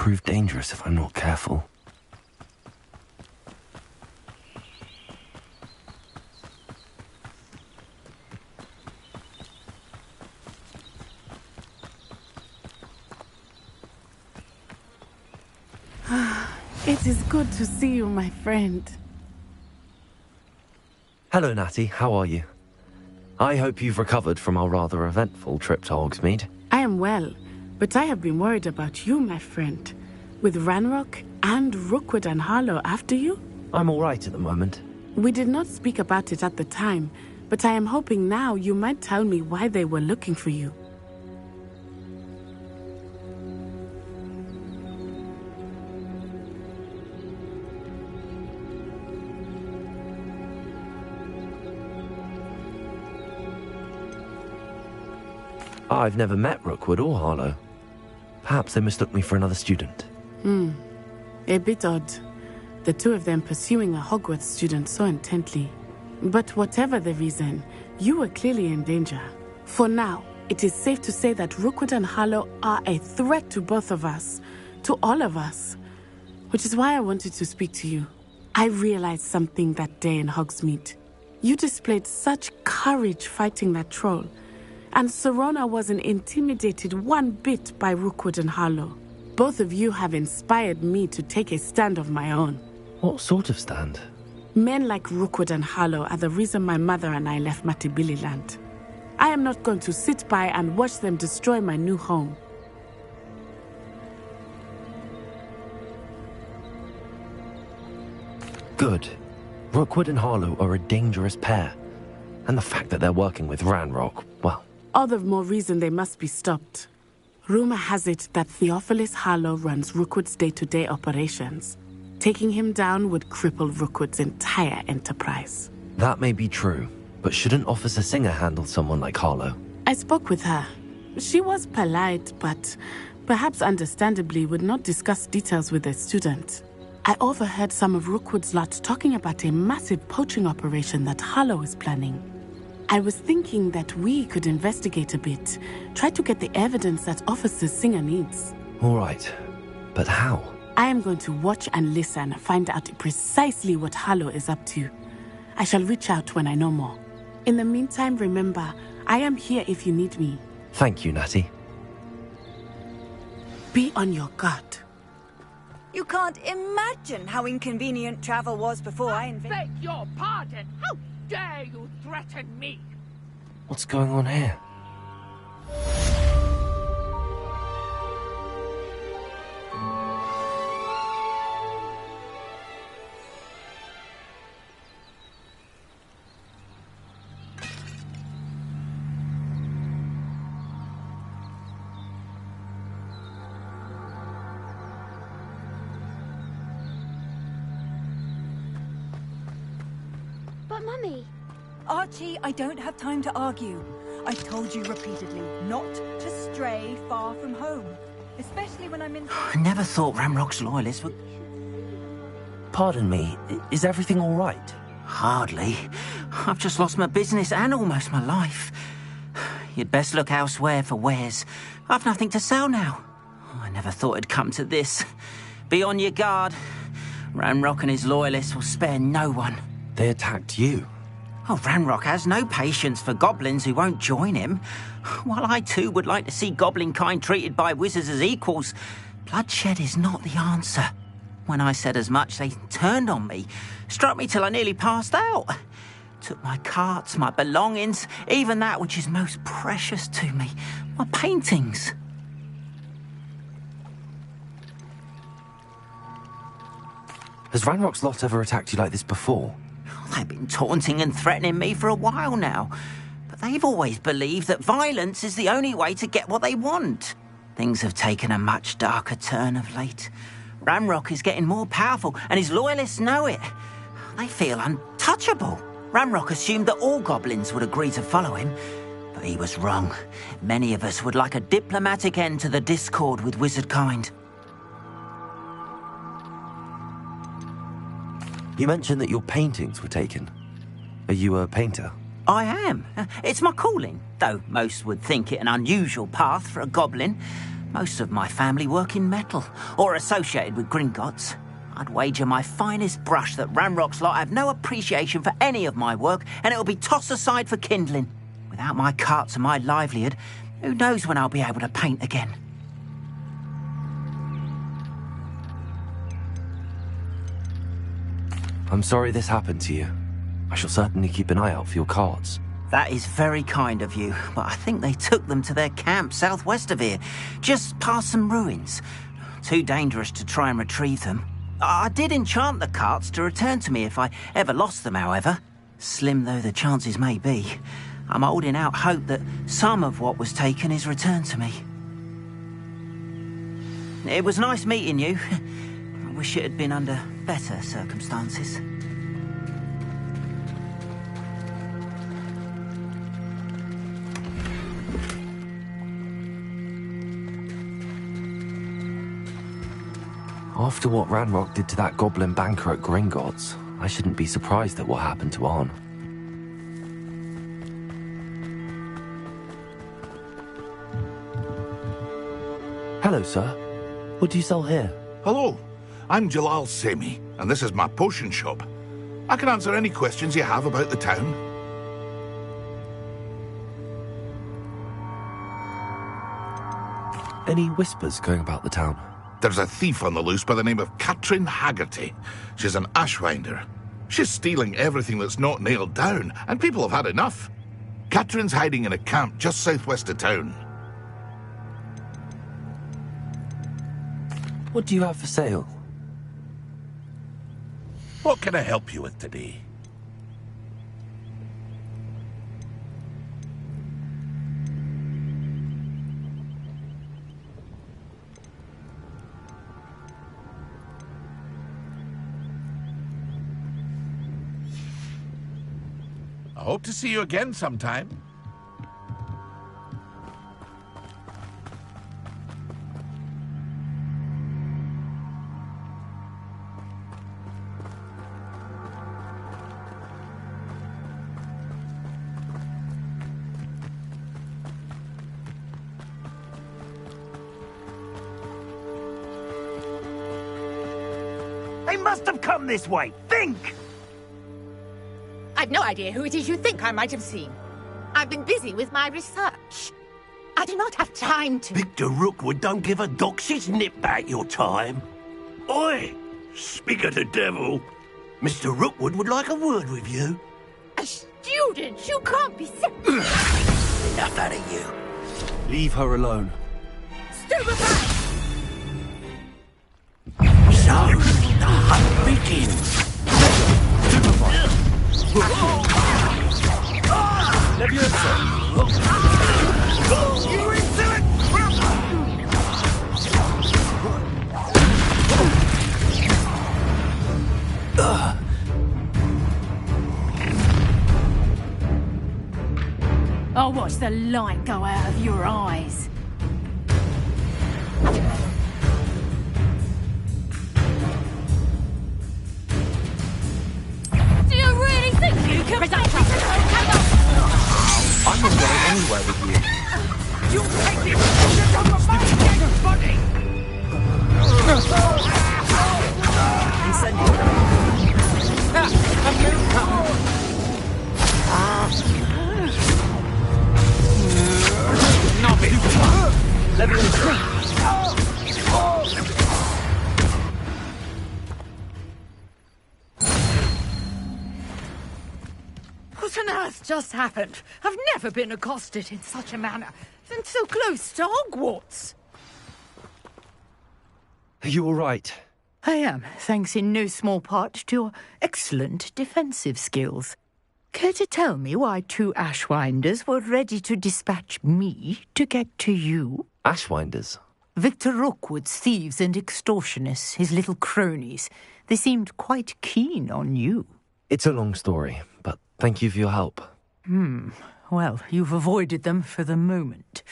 prove dangerous if I'm not careful. It is good to see you, my friend. Hello, Natty. How are you? I hope you've recovered from our rather eventful trip to Hogsmeade. I am well, but I have been worried about you, my friend. With Ranrock and Rookwood and Harlow after you? I'm all right at the moment. We did not speak about it at the time, but I am hoping now you might tell me why they were looking for you. I've never met Rookwood or Harlow. Perhaps they mistook me for another student. A bit odd. The two of them pursuing a Hogwarts student so intently. But whatever the reason, you were clearly in danger. For now, it is safe to say that Rookwood and Harlow are a threat to both of us. To all of us. Which is why I wanted to speak to you. I realized something that day in Hogsmeade. You displayed such courage fighting that troll. And Serona wasn't intimidated one bit by Rookwood and Harlow. Both of you have inspired me to take a stand of my own. What sort of stand? Men like Rookwood and Harlow are the reason my mother and I left Matibili land. I am not going to sit by and watch them destroy my new home. Good. Rookwood and Harlow are a dangerous pair. And the fact that they're working with Ranrock, well... All the more reason they must be stopped. Rumor has it that Theophilus Harlow runs Rookwood's day-to-day operations. Taking him down would cripple Rookwood's entire enterprise. That may be true, but shouldn't Officer Singer handle someone like Harlow? I spoke with her. She was polite, but perhaps understandably would not discuss details with a student. I overheard some of Rookwood's lot talking about a massive poaching operation that Harlow is planning. I was thinking that we could investigate a bit, try to get the evidence that Officer Singer needs. All right, but how? I am going to watch and listen, find out precisely what Harlow is up to. I shall reach out when I know more. In the meantime, remember, I am here if you need me. Thank you, Natty. Be on your guard. You can't imagine how inconvenient travel was before I invented... Beg your pardon! How dare you threaten me? What's going on here? But Mummy... Archie, I don't have time to argue. I've told you repeatedly not to stray far from home. Especially when I'm in... I never thought Ranrock's loyalists would... Pardon me, is everything all right? Hardly. I've just lost my business and almost my life. You'd best look elsewhere for wares. I've nothing to sell now. I never thought it'd come to this. Be on your guard. Ranrock and his loyalists will spare no one. They attacked you. Oh, Ranrock has no patience for goblins who won't join him. While I too would like to see goblin kind treated by wizards as equals, bloodshed is not the answer. When I said as much, they turned on me, struck me till I nearly passed out. Took my carts, my belongings, even that which is most precious to me, my paintings. Has Ranrock's lot ever attacked you like this before? They've been taunting and threatening me for a while now, but they've always believed that violence is the only way to get what they want. Things have taken a much darker turn of late. Ranrock is getting more powerful, and his loyalists know it. They feel untouchable. Ranrock assumed that all goblins would agree to follow him, but he was wrong. Many of us would like a diplomatic end to the discord with wizard kind. You mentioned that your paintings were taken. Are you a painter? I am. It's my calling, though most would think it an unusual path for a goblin. Most of my family work in metal, or associated with Gringotts. I'd wager my finest brush that Ranrock's lot have no appreciation for any of my work, and it'll be tossed aside for kindling. Without my carts and my livelihood, who knows when I'll be able to paint again. I'm sorry this happened to you. I shall certainly keep an eye out for your carts. That is very kind of you, but I think they took them to their camp southwest of here, just past some ruins. Too dangerous to try and retrieve them. I did enchant the carts to return to me if I ever lost them, however. Slim though the chances may be, I'm holding out hope that some of what was taken is returned to me. It was nice meeting you. I wish it had been under better circumstances. After what Ranrock did to that goblin banker at Gringotts, I shouldn't be surprised at what happened to Arn. Hello, sir. What do you sell here? Hello, I'm Jalal Semi, and this is my potion shop. I can answer any questions you have about the town. Any whispers going about the town? There's a thief on the loose by the name of Katrin Haggerty. She's an ashwinder. She's stealing everything that's not nailed down, and people have had enough. Katrin's hiding in a camp just southwest of town. What do you have for sale? What can I help you with today? I hope to see you again sometime. They must have come this way. Think! I've no idea who it is you think I might have seen. I've been busy with my research. I do not have time to... Victor Rookwood don't give a doxy's nip back your time. Oi! Speak of the devil. Mr. Rookwood would like a word with you. A student? You can't be so... Enough out of you. Leave her alone. Stupefy! So, the hunt begins. You into it! I'll watch the light go out of your eyes. Do you really think you can make it? I'm not going anywhere with you. You take it! You're on my dead body! What on earth just happened? I've never been accosted in such a manner, and so close to Hogwarts. Are you all right? I am, thanks in no small part to your excellent defensive skills. Care to tell me why two Ashwinders were ready to dispatch me to get to you? Ashwinders? Victor Rookwood's thieves and extortionists, his little cronies. They seemed quite keen on you. It's a long story, but thank you for your help. Well, you've avoided them for the moment.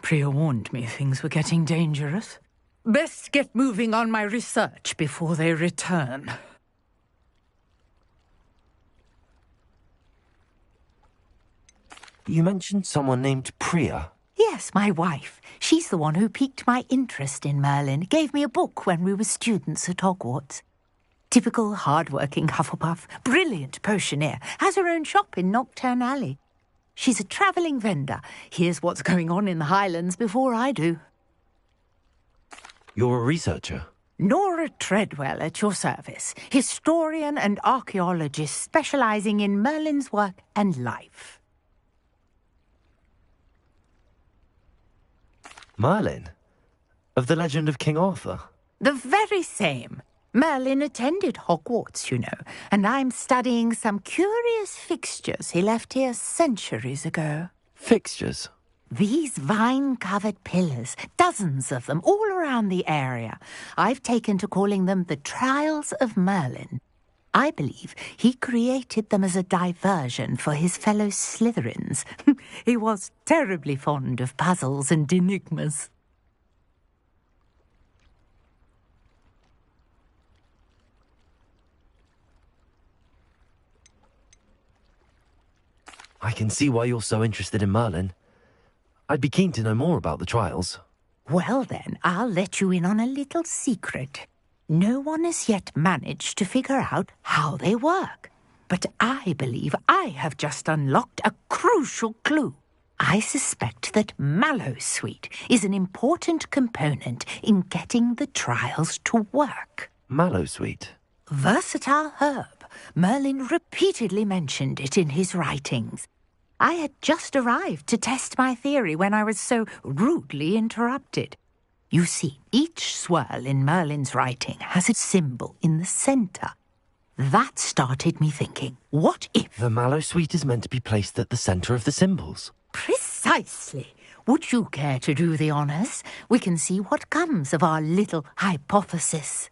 Priya warned me things were getting dangerous. Best get moving on my research before they return. You mentioned someone named Priya. Yes, my wife. She's the one who piqued my interest in Merlin. Gave me a book when we were students at Hogwarts. Typical hard-working Hufflepuff, brilliant potioneer, has her own shop in Nocturne Alley. She's a travelling vendor. Hears what's going on in the Highlands before I do. You're a researcher? Nora Treadwell at your service, historian and archaeologist specialising in Merlin's work and life. Merlin? Of the legend of King Arthur? The very same. Merlin attended Hogwarts, you know, and I'm studying some curious fixtures he left here centuries ago. Fixtures? These vine-covered pillars, dozens of them, all around the area. I've taken to calling them the Trials of Merlin. I believe he created them as a diversion for his fellow Slytherins. He was terribly fond of puzzles and enigmas. I can see why you're so interested in Merlin. I'd be keen to know more about the trials. Well then, I'll let you in on a little secret. No one has yet managed to figure out how they work. But I believe I have just unlocked a crucial clue. I suspect that Mallowsweet is an important component in getting the trials to work. Mallowsweet? Versatile herb. Merlin repeatedly mentioned it in his writings. I had just arrived to test my theory when I was so rudely interrupted. You see, each swirl in Merlin's writing has a symbol in the centre. That started me thinking, what if... The Mallowsweet is meant to be placed at the centre of the symbols. Precisely. Would you care to do the honours? We can see what comes of our little hypothesis.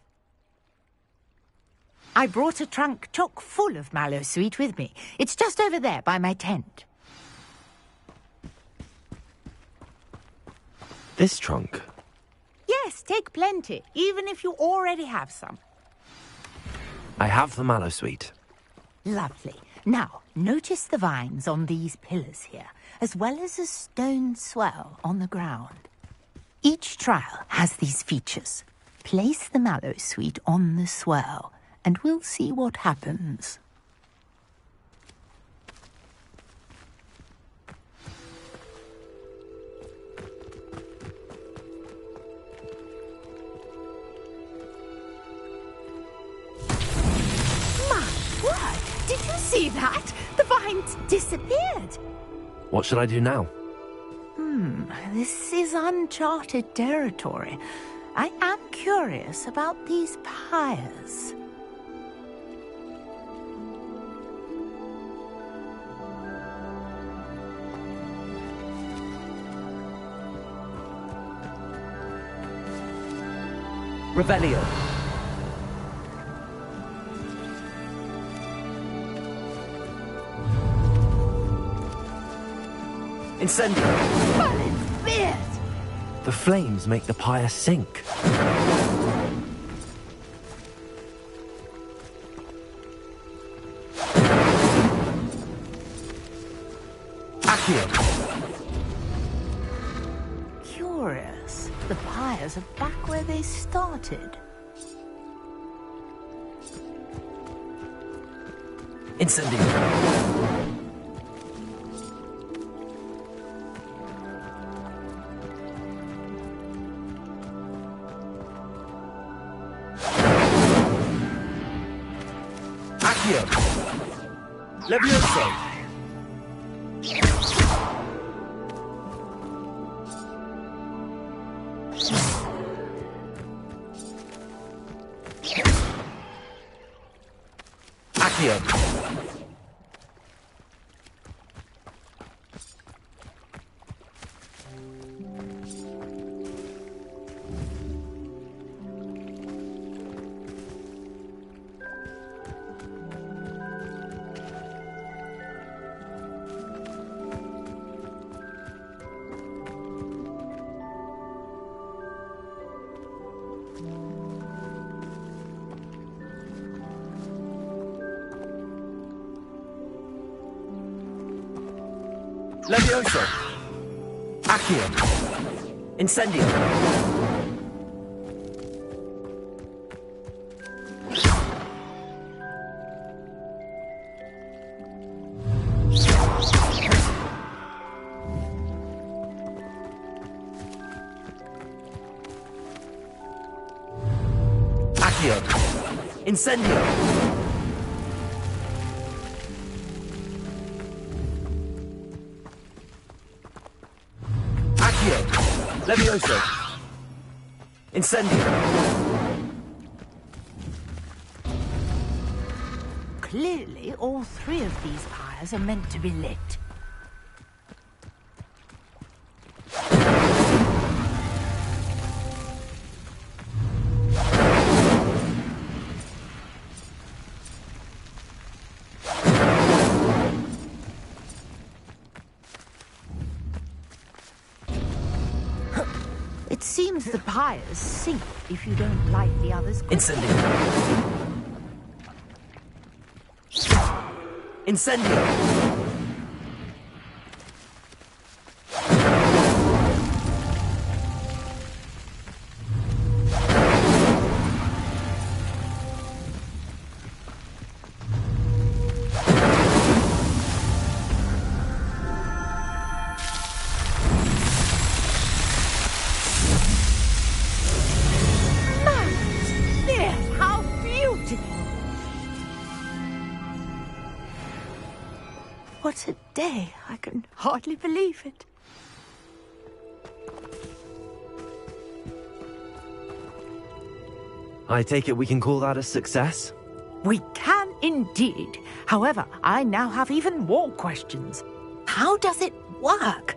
I brought a trunk chock full of Mallowsweet with me. It's just over there by my tent. This trunk? Yes, take plenty, even if you already have some. I have the Mallowsweet. Lovely. Now, notice the vines on these pillars here, as well as a stone swell on the ground. Each trial has these features. Place the Mallowsweet on the swell, and we'll see what happens. Did you see that? The vines disappeared. What should I do now? This is uncharted territory. I am curious about these pyres. Revelio. Incendio! Merlin's beard! The flames make the pyre sink. Accio! Curious. The pyres are back where they started. Incendio! Levioso! Accio! Levioso! Accio. Incendio. Accio. Incendio. Levioso. Incendio. Clearly, all three of these pyres are meant to be lit. It seems the pyres sink if you don't light the others quickly. Incendio. Incendio. What a day! I can hardly believe it. I take it we can call that a success? We can indeed. However, I now have even more questions. How does it work?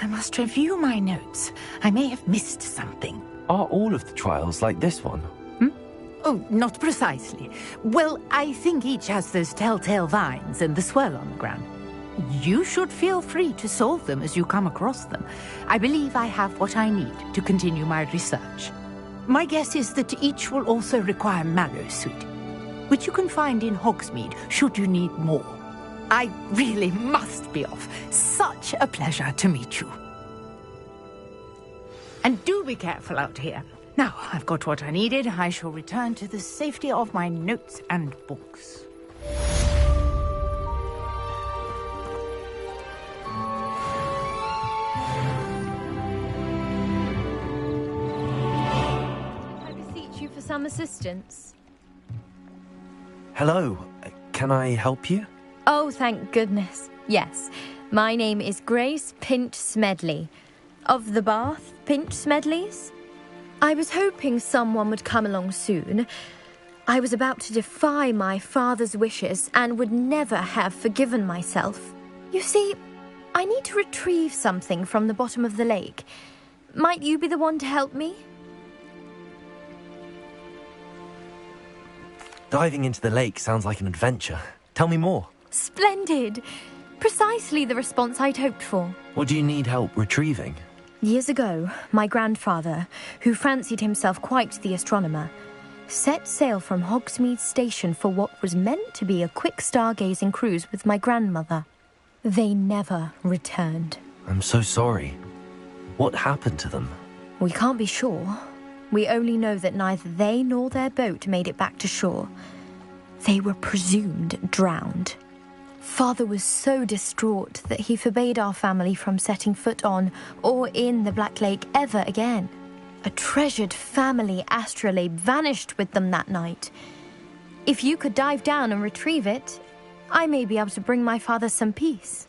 I must review my notes. I may have missed something. Are all of the trials like this one? Oh, not precisely. Well, I think each has those telltale vines and the swirl on the ground. You should feel free to solve them as you come across them. I believe I have what I need to continue my research. My guess is that each will also require mallow sweet, which you can find in Hogsmeade should you need more. I really must be off. Such a pleasure to meet you. And do be careful out here. Now, I've got what I needed. I shall return to the safety of my notes and books. I beseech you for some assistance. Hello, can I help you? Oh, thank goodness. Yes, my name is Grace Pinch Smedley. Of the Bath Pinch Smedleys? I was hoping someone would come along soon. I was about to defy my father's wishes and would never have forgiven myself. You see, I need to retrieve something from the bottom of the lake. Might you be the one to help me? Diving into the lake sounds like an adventure. Tell me more. Splendid! Precisely the response I'd hoped for. What do you need help retrieving? Years ago, my grandfather, who fancied himself quite the astronomer, set sail from Hogsmeade Station for what was meant to be a quick stargazing cruise with my grandmother. They never returned. I'm so sorry. What happened to them? We can't be sure. We only know that neither they nor their boat made it back to shore. They were presumed drowned. Father was so distraught that he forbade our family from setting foot on or in the Black Lake ever again. A treasured family astrolabe vanished with them that night. If you could dive down and retrieve it, I may be able to bring my father some peace.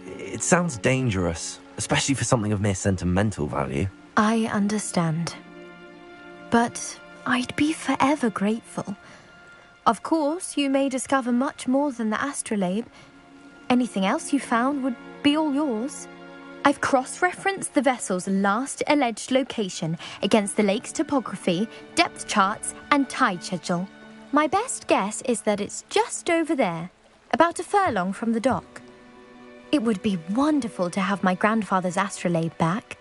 It sounds dangerous, especially for something of mere sentimental value. I understand. But I'd be forever grateful. Of course, you may discover much more than the astrolabe. Anything else you found would be all yours. I've cross-referenced the vessel's last alleged location against the lake's topography, depth charts, and tide schedule. My best guess is that it's just over there, about a furlong from the dock. It would be wonderful to have my grandfather's astrolabe back.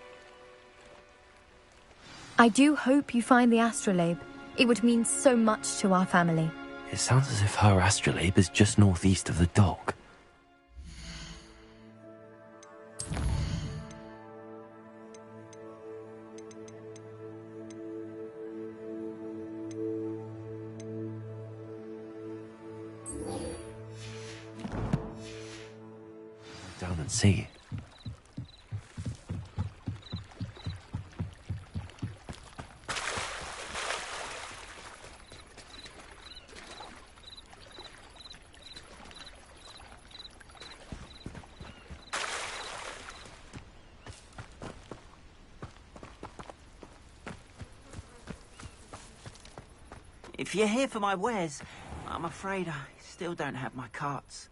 I do hope you find the astrolabe. It would mean so much to our family. It sounds as if her astrolabe is just northeast of the dock. Down and see. If you're here for my wares, I'm afraid I still don't have my carts.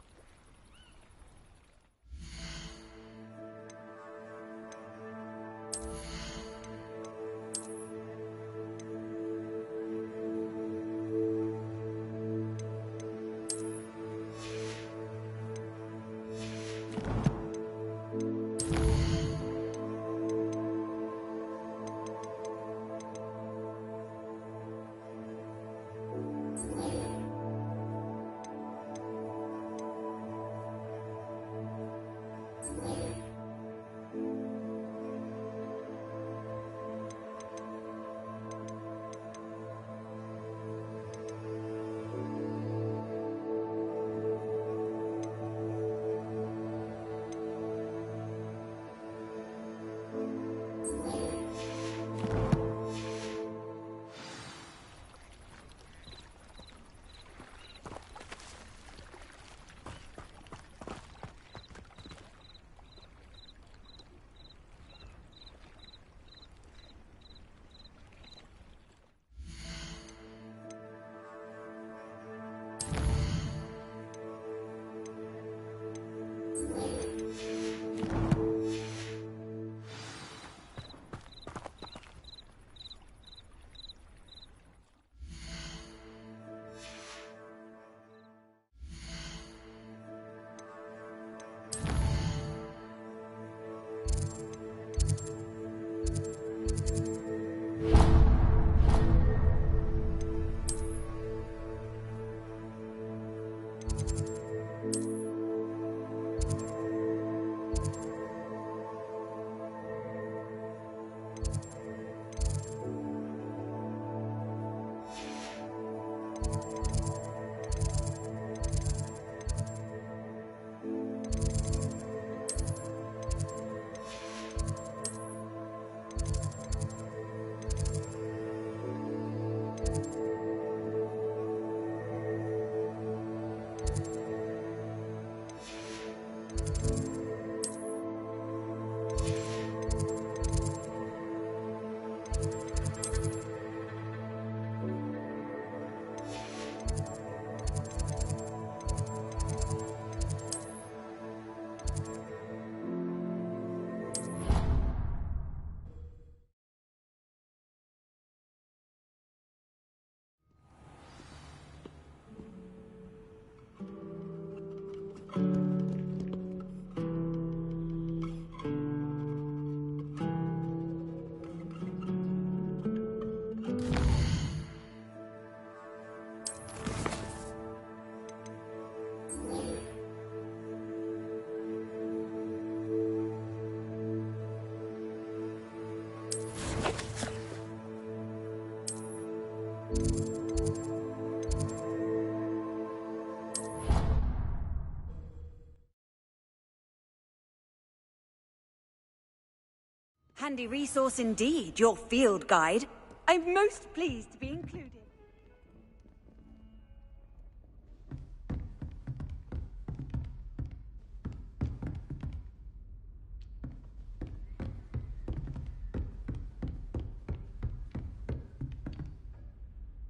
Handy resource indeed, your field guide. I'm most pleased to be included.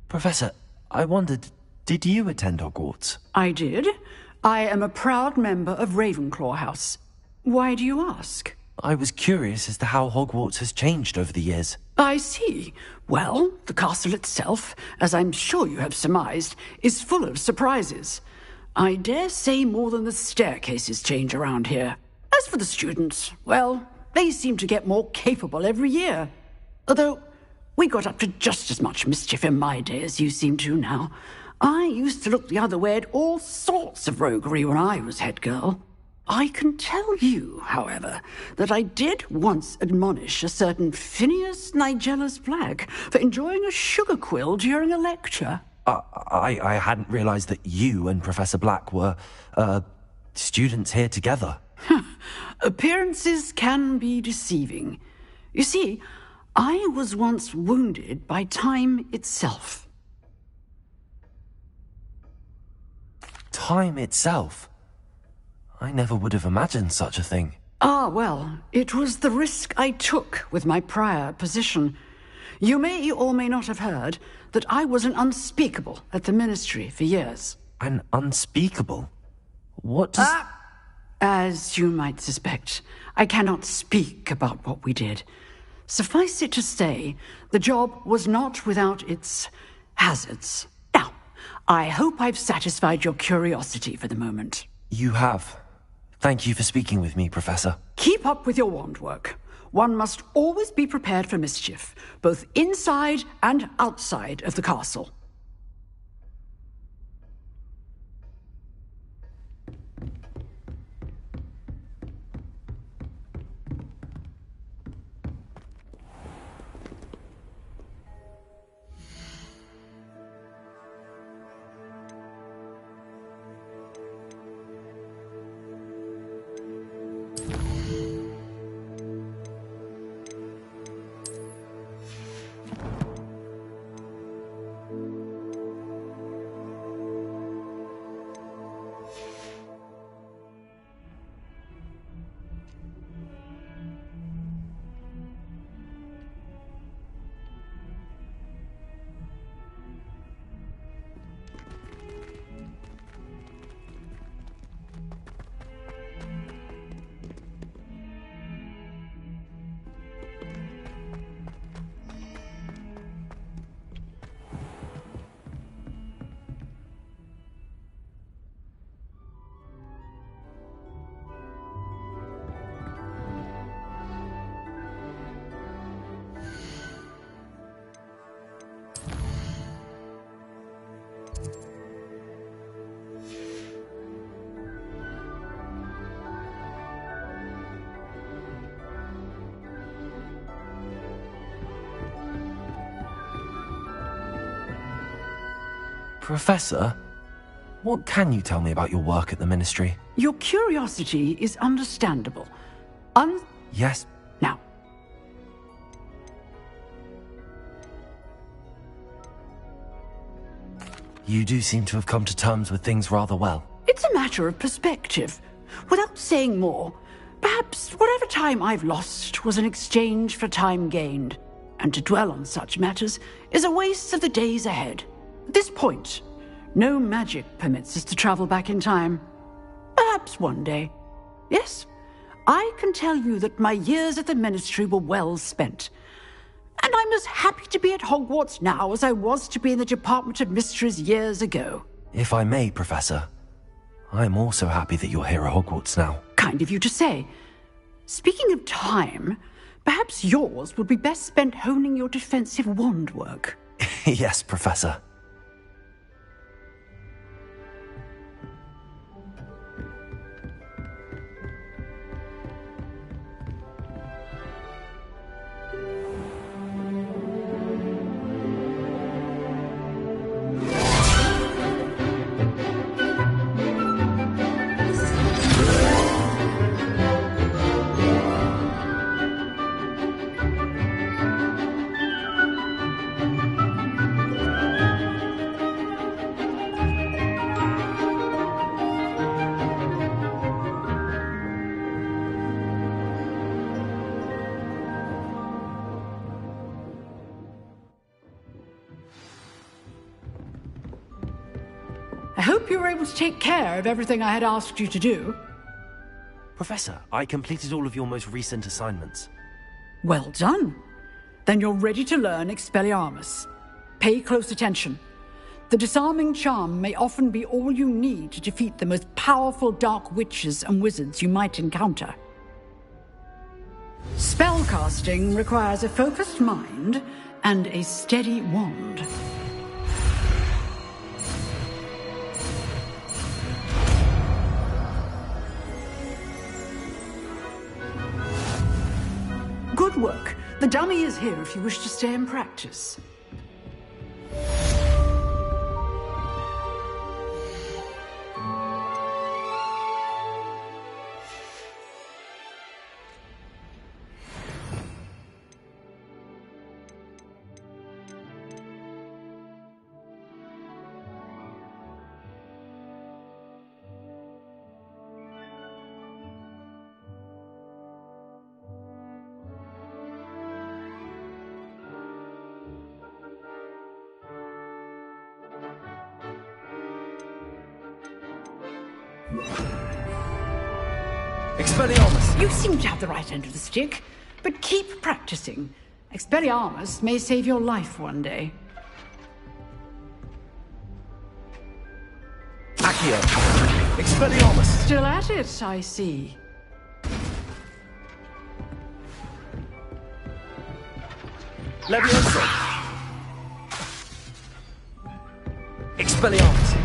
Professor, I wondered, did you attend Hogwarts? I did. I am a proud member of Ravenclaw House. Why do you ask? I was curious as to how Hogwarts has changed over the years. I see. Well, the castle itself, as I'm sure you have surmised, is full of surprises. I dare say more than the staircases change around here. As for the students, well, they seem to get more capable every year. Although, we got up to just as much mischief in my day as you seem to now. I used to look the other way at all sorts of roguery when I was head girl. I can tell you, however, that I did once admonish a certain Phineas Nigellus Black for enjoying a sugar quill during a lecture. I hadn't realized that you and Professor Black were, students here together. Appearances can be deceiving. You see, I was once wounded by time itself. Time itself? I never would have imagined such a thing. Ah, well, it was the risk I took with my prior position. You may or may not have heard that I was an unspeakable at the Ministry for years. An unspeakable? What does... As you might suspect, I cannot speak about what we did. Suffice it to say, the job was not without its hazards. Now, I hope I've satisfied your curiosity for the moment. You have. Thank you for speaking with me, Professor. Keep up with your wand work. One must always be prepared for mischief, both inside and outside of the castle. Professor, what can you tell me about your work at the Ministry? Your curiosity is understandable. Yes? Now. You do seem to have come to terms with things rather well. It's a matter of perspective. Without saying more, perhaps whatever time I've lost was an exchange for time gained. And to dwell on such matters is a waste of the days ahead. At this point, no magic permits us to travel back in time. Perhaps one day. Yes, I can tell you that my years at the Ministry were well spent. And I'm as happy to be at Hogwarts now as I was to be in the Department of Mysteries years ago. If I may, Professor, I'm also happy that you're here at Hogwarts now. Kind of you to say. Speaking of time, perhaps yours would be best spent honing your defensive wand work. Yes, Professor. I hope you were able to take care of everything I had asked you to do. Professor, I completed all of your most recent assignments. Well done. Then you're ready to learn Expelliarmus. Pay close attention. The disarming charm may often be all you need to defeat the most powerful dark witches and wizards you might encounter. Spellcasting requires a focused mind and a steady wand. work. The dummy is here if you wish to stay and practice. Expelliarmus! You seem to have the right end of the stick, but keep practicing. Expelliarmus may save your life one day. Accio! Expelliarmus! Still at it, I see. Leviosa! Expelliarmus!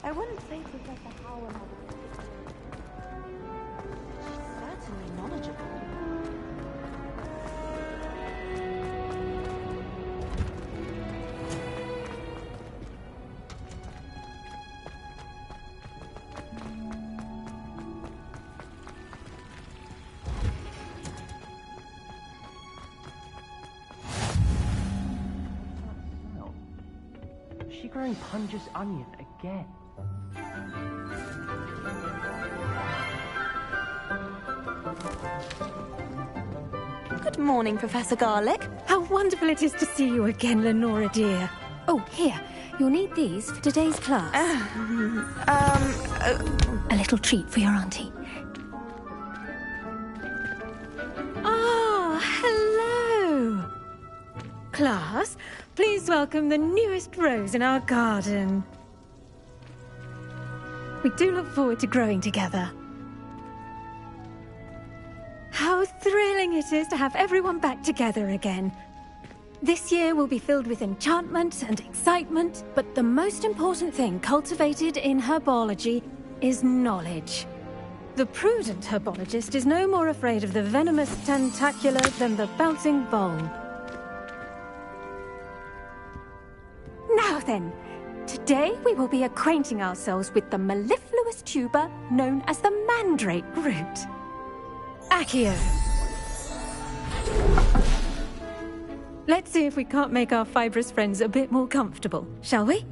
I wouldn't say Professor Howell had certainly knowledgeable. Is she growing Punja's onion again? Good morning, Professor Garlick. How wonderful it is to see you again, Lenora dear. Oh, here. You'll need these for today's class. A little treat for your auntie. Ah, hello. Class, please welcome the newest rose in our garden. We do look forward to growing together. How thrilling it is to have everyone back together again. This year will be filled with enchantment and excitement, but the most important thing cultivated in herbology is knowledge. The prudent herbologist is no more afraid of the venomous tentacular than the bouncing vole. Now then, today we will be acquainting ourselves with the mellifluous tuber known as the mandrake root. Accio. Let's see if we can't make our fibrous friends a bit more comfortable, shall we?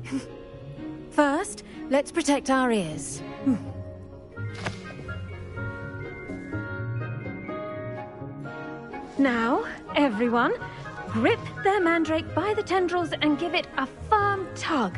First, let's protect our ears. Now, everyone, grip their mandrake by the tendrils and give it a firm tug.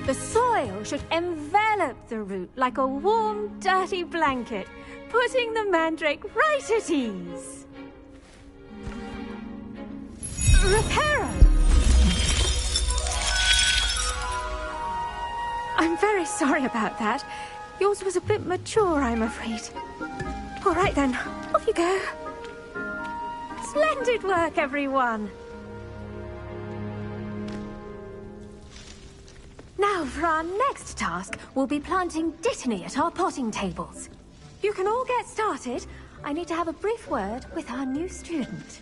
The soil should envelop the root like a warm, dirty blanket, putting the mandrake right at ease. Reparo! I'm very sorry about that. Yours was a bit mature, I'm afraid. All right then, off you go. Splendid work, everyone. Now, for our next task, we'll be planting Dittany at our potting tables. You can all get started. I need to have a brief word with our new student.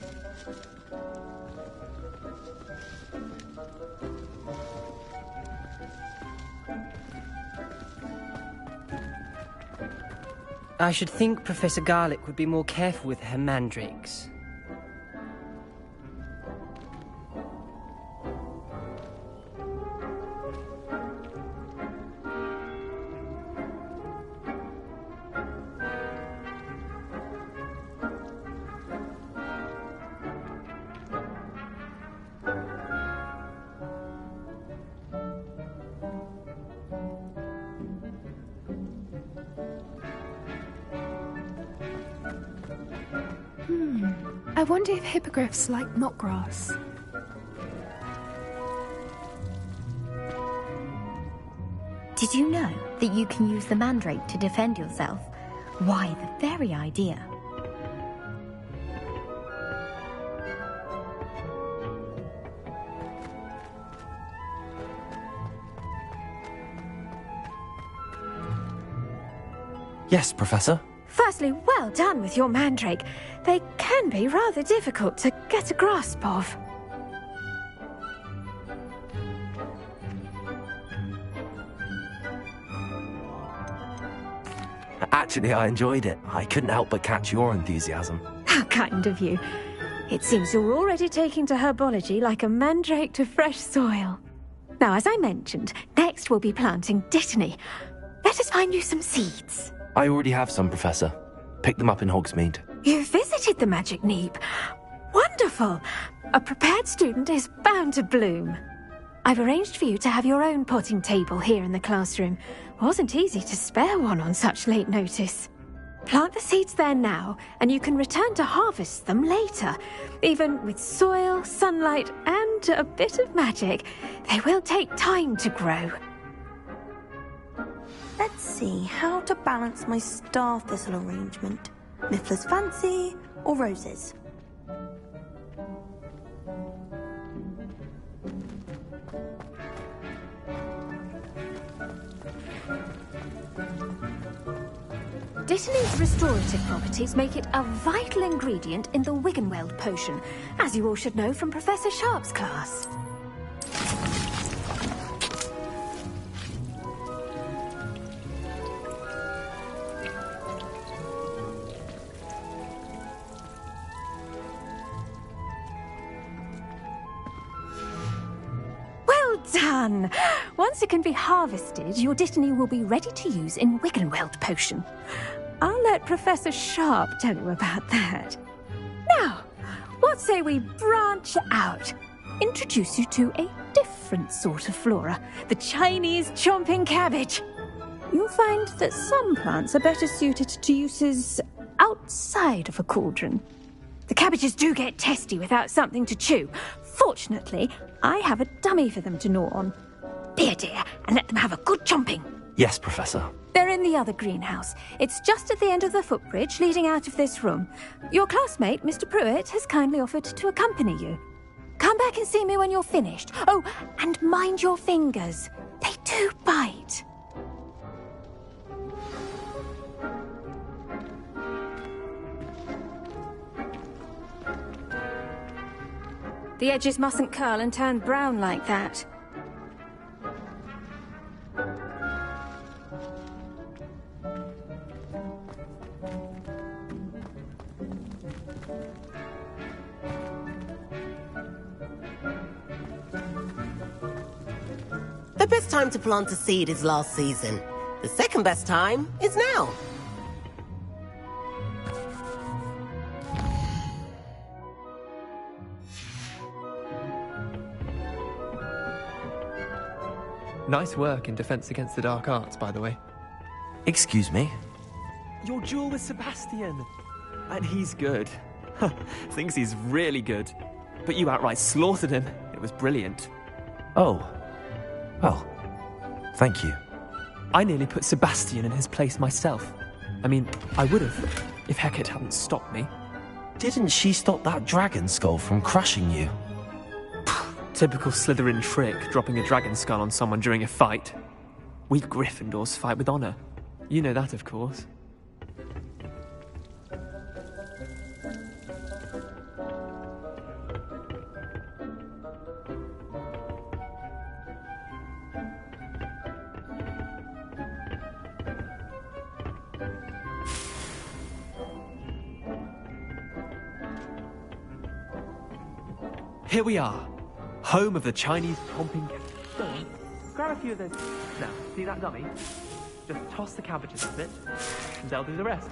I should think Professor Garlick would be more careful with her mandrakes. I wonder if hippogriffs like knotgrass. Did you know that you can use the mandrake to defend yourself? Why, the very idea. Yes, Professor. Firstly, well done with your mandrake. They can be rather difficult to get a grasp of. Actually, I enjoyed it. I couldn't help but catch your enthusiasm. How kind of you. It seems you're already taking to herbology like a mandrake to fresh soil. Now, as I mentioned, next we'll be planting Dittany. Let us find you some seeds. I already have some, Professor. Picked them up in Hogsmeade. You visited the Magic Neep. Wonderful! A prepared student is bound to bloom. I've arranged for you to have your own potting table here in the classroom. Wasn't easy to spare one on such late notice. Plant the seeds there now, and you can return to harvest them later. Even with soil, sunlight, and a bit of magic, they will take time to grow. Let's see how to balance my star thistle arrangement. Mifflin's Fancy or roses? Dittany's restorative properties make it a vital ingredient in the Wiggenweld potion, as you all should know from Professor Sharp's class. Well done! Once it can be harvested, your Dittany will be ready to use in Wiggenweld potion. I'll let Professor Sharp tell you about that. Now, what say we branch out? Introduce you to a different sort of flora, the Chinese chomping cabbage. You'll find that some plants are better suited to uses outside of a cauldron. The cabbages do get testy without something to chew. Fortunately, I have a dummy for them to gnaw on. Be a dear and let them have a good chomping. Yes, Professor. They're in the other greenhouse. It's just at the end of the footbridge leading out of this room. Your classmate, Mr. Pruitt, has kindly offered to accompany you. Come back and see me when you're finished. Oh, and mind your fingers. They do bite. The edges mustn't curl and turn brown like that. The best time to plant a seed is last season. The second best time is now. Nice work in Defense Against the Dark Arts, by the way. Excuse me? Your duel with Sebastian! And he's good. Thinks he's really good. But you outright slaughtered him. It was brilliant. Oh. Well, thank you. I nearly put Sebastian in his place myself. I mean, I would have, if Hecate hadn't stopped me. Didn't she stop that dragon skull from crushing you? Typical Slytherin trick, dropping a dragon skull on someone during a fight. We Gryffindors fight with honor. You know that, of course. Here we are, home of the Chinese chomping cabbage. Go on, grab a few of those. Now, see that dummy? Just toss the cabbages a bit, and they'll do the rest.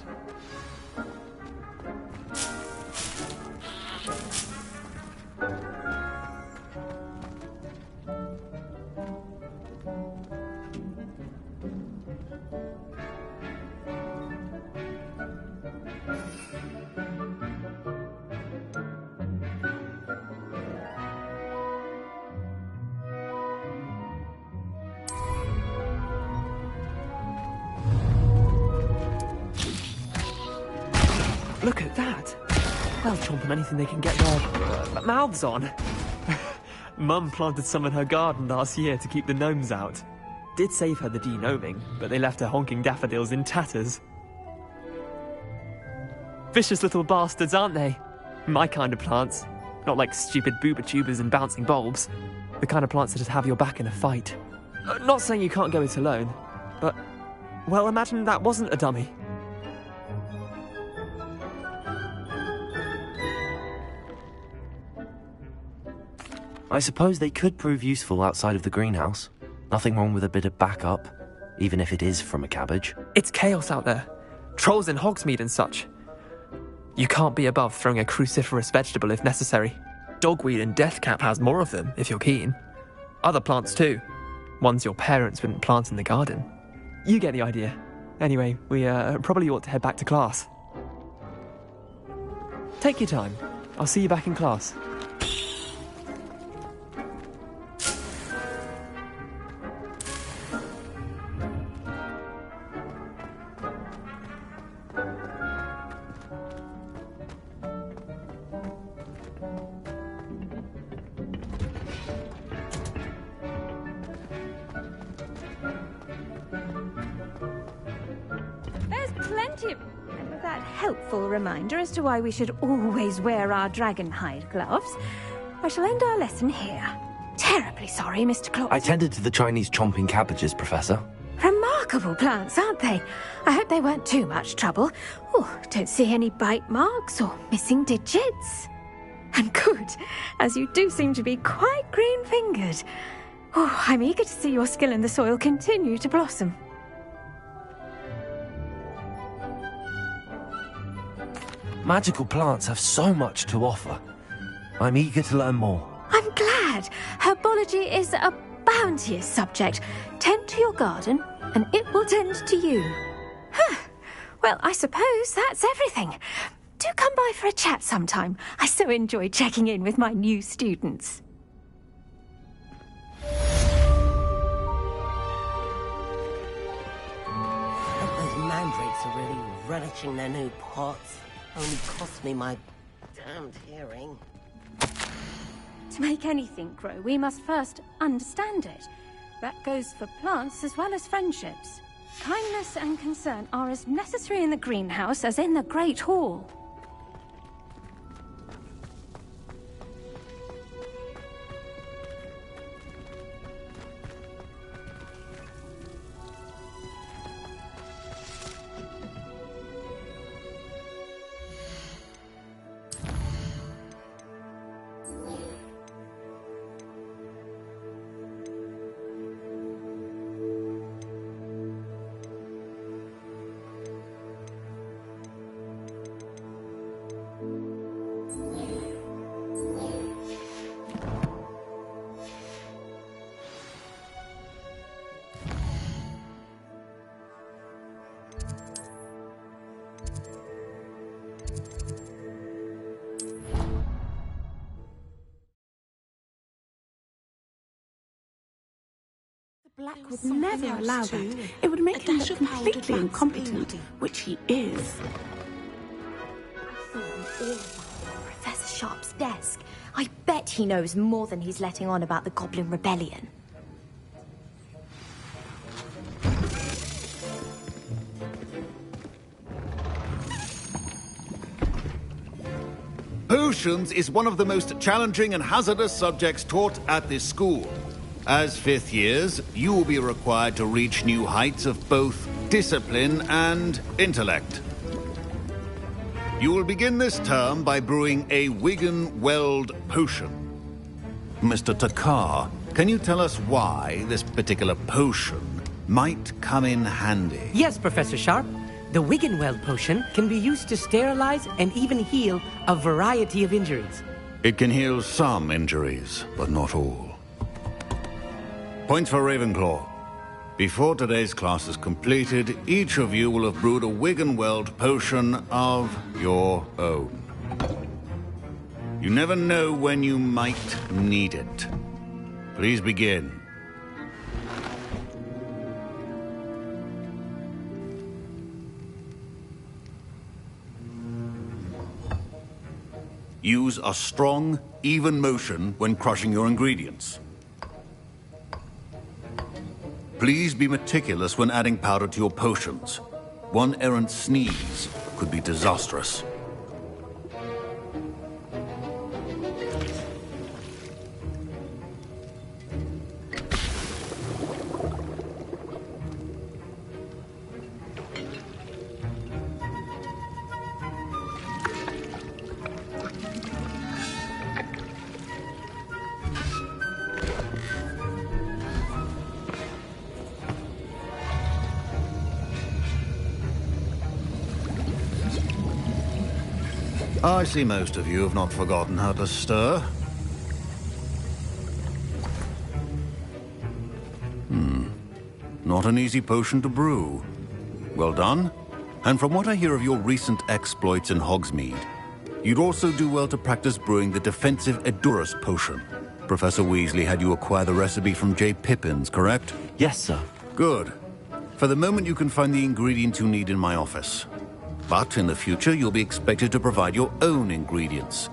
Look at that! They'll chomp on anything they can get their mouths on. Mum planted some in her garden last year to keep the gnomes out. Did save her the de-gnoming, but they left her honking daffodils in tatters. Vicious little bastards, aren't they? My kind of plants. Not like stupid booba tubers and bouncing bulbs. The kind of plants that just have your back in a fight. Not saying you can't go it alone, but... well, imagine that wasn't a dummy. I suppose they could prove useful outside of the greenhouse. Nothing wrong with a bit of backup, even if it is from a cabbage. It's chaos out there. Trolls in Hogsmeade and such. You can't be above throwing a cruciferous vegetable if necessary. Dogweed and deathcap has more of them, if you're keen. Other plants too. Ones your parents wouldn't plant in the garden. You get the idea. Anyway, we probably ought to head back to class. Take your time. I'll see you back in class. And with that helpful reminder as to why we should always wear our dragon hide gloves, I shall end our lesson here. Terribly sorry, Mr. Claus. I tended to the Chinese chomping cabbages, Professor. Remarkable plants, aren't they? I hope they weren't too much trouble. Oh, don't see any bite marks or missing digits. And good, as you do seem to be quite green-fingered. Oh, I'm eager to see your skill in the soil continue to blossom. Magical plants have so much to offer. I'm eager to learn more. I'm glad. Herbology is a bounteous subject. Tend to your garden, and it will tend to you. Huh. Well, I suppose that's everything. Do come by for a chat sometime. I so enjoy checking in with my new students. Those mandrakes are really relishing their new pots. Only cost me my damned hearing. To make anything grow, we must first understand it. That goes for plants as well as friendships. Kindness and concern are as necessary in the greenhouse as in the Great Hall. Black would never allow that. It would make him look completely incompetent, which he is. I saw them all around Professor Sharp's desk. I bet he knows more than he's letting on about the Goblin Rebellion. Potions is one of the most challenging and hazardous subjects taught at this school. As fifth years, you will be required to reach new heights of both discipline and intellect. You will begin this term by brewing a Wigan Weld potion. Mr. Takar, can you tell us why this particular potion might come in handy? Yes, Professor Sharp. The Wiggenweld potion can be used to sterilize and even heal a variety of injuries. It can heal some injuries, but not all. Points for Ravenclaw. Before today's class is completed, each of you will have brewed a Wiggenweld potion of your own. You never know when you might need it. Please begin. Use a strong, even motion when crushing your ingredients. Please be meticulous when adding powder to your potions. One errant sneeze could be disastrous. I see most of you have not forgotten how to stir. Not an easy potion to brew. Well done. And from what I hear of your recent exploits in Hogsmeade, you'd also do well to practice brewing the defensive Edurus potion. Professor Weasley had you acquire the recipe from J. Pippin's, correct? Yes, sir. Good. For the moment, you can find the ingredients you need in my office. But in the future, you'll be expected to provide your own ingredients.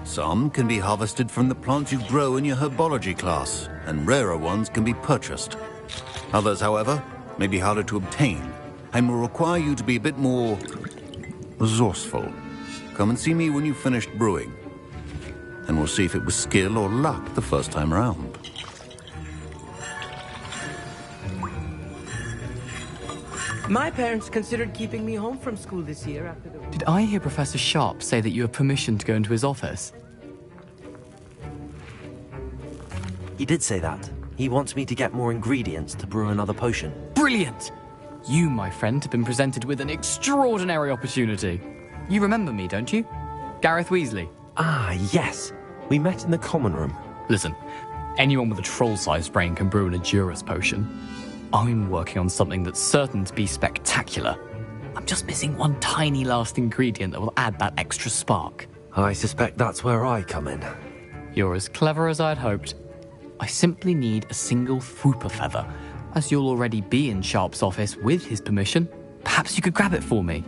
Some can be harvested from the plants you grow in your herbology class, and rarer ones can be purchased. Others, however, may be harder to obtain, and will require you to be a bit more resourceful. Come and see me when you've finished brewing, and we'll see if it was skill or luck the first time round. My parents considered keeping me home from school this year after the... Did I hear Professor Sharp say that you have permission to go into his office? He did say that. He wants me to get more ingredients to brew another potion. Brilliant! You, my friend, have been presented with an extraordinary opportunity. You remember me, don't you? Gareth Weasley. Ah, yes. We met in the common room. Listen, anyone with a troll-sized brain can brew an Edurus potion. I'm working on something that's certain to be spectacular. I'm just missing one tiny last ingredient that will add that extra spark. I suspect that's where I come in. You're as clever as I'd hoped. I simply need a single Fwooper feather. As you'll already be in Sharp's office with his permission, perhaps you could grab it for me.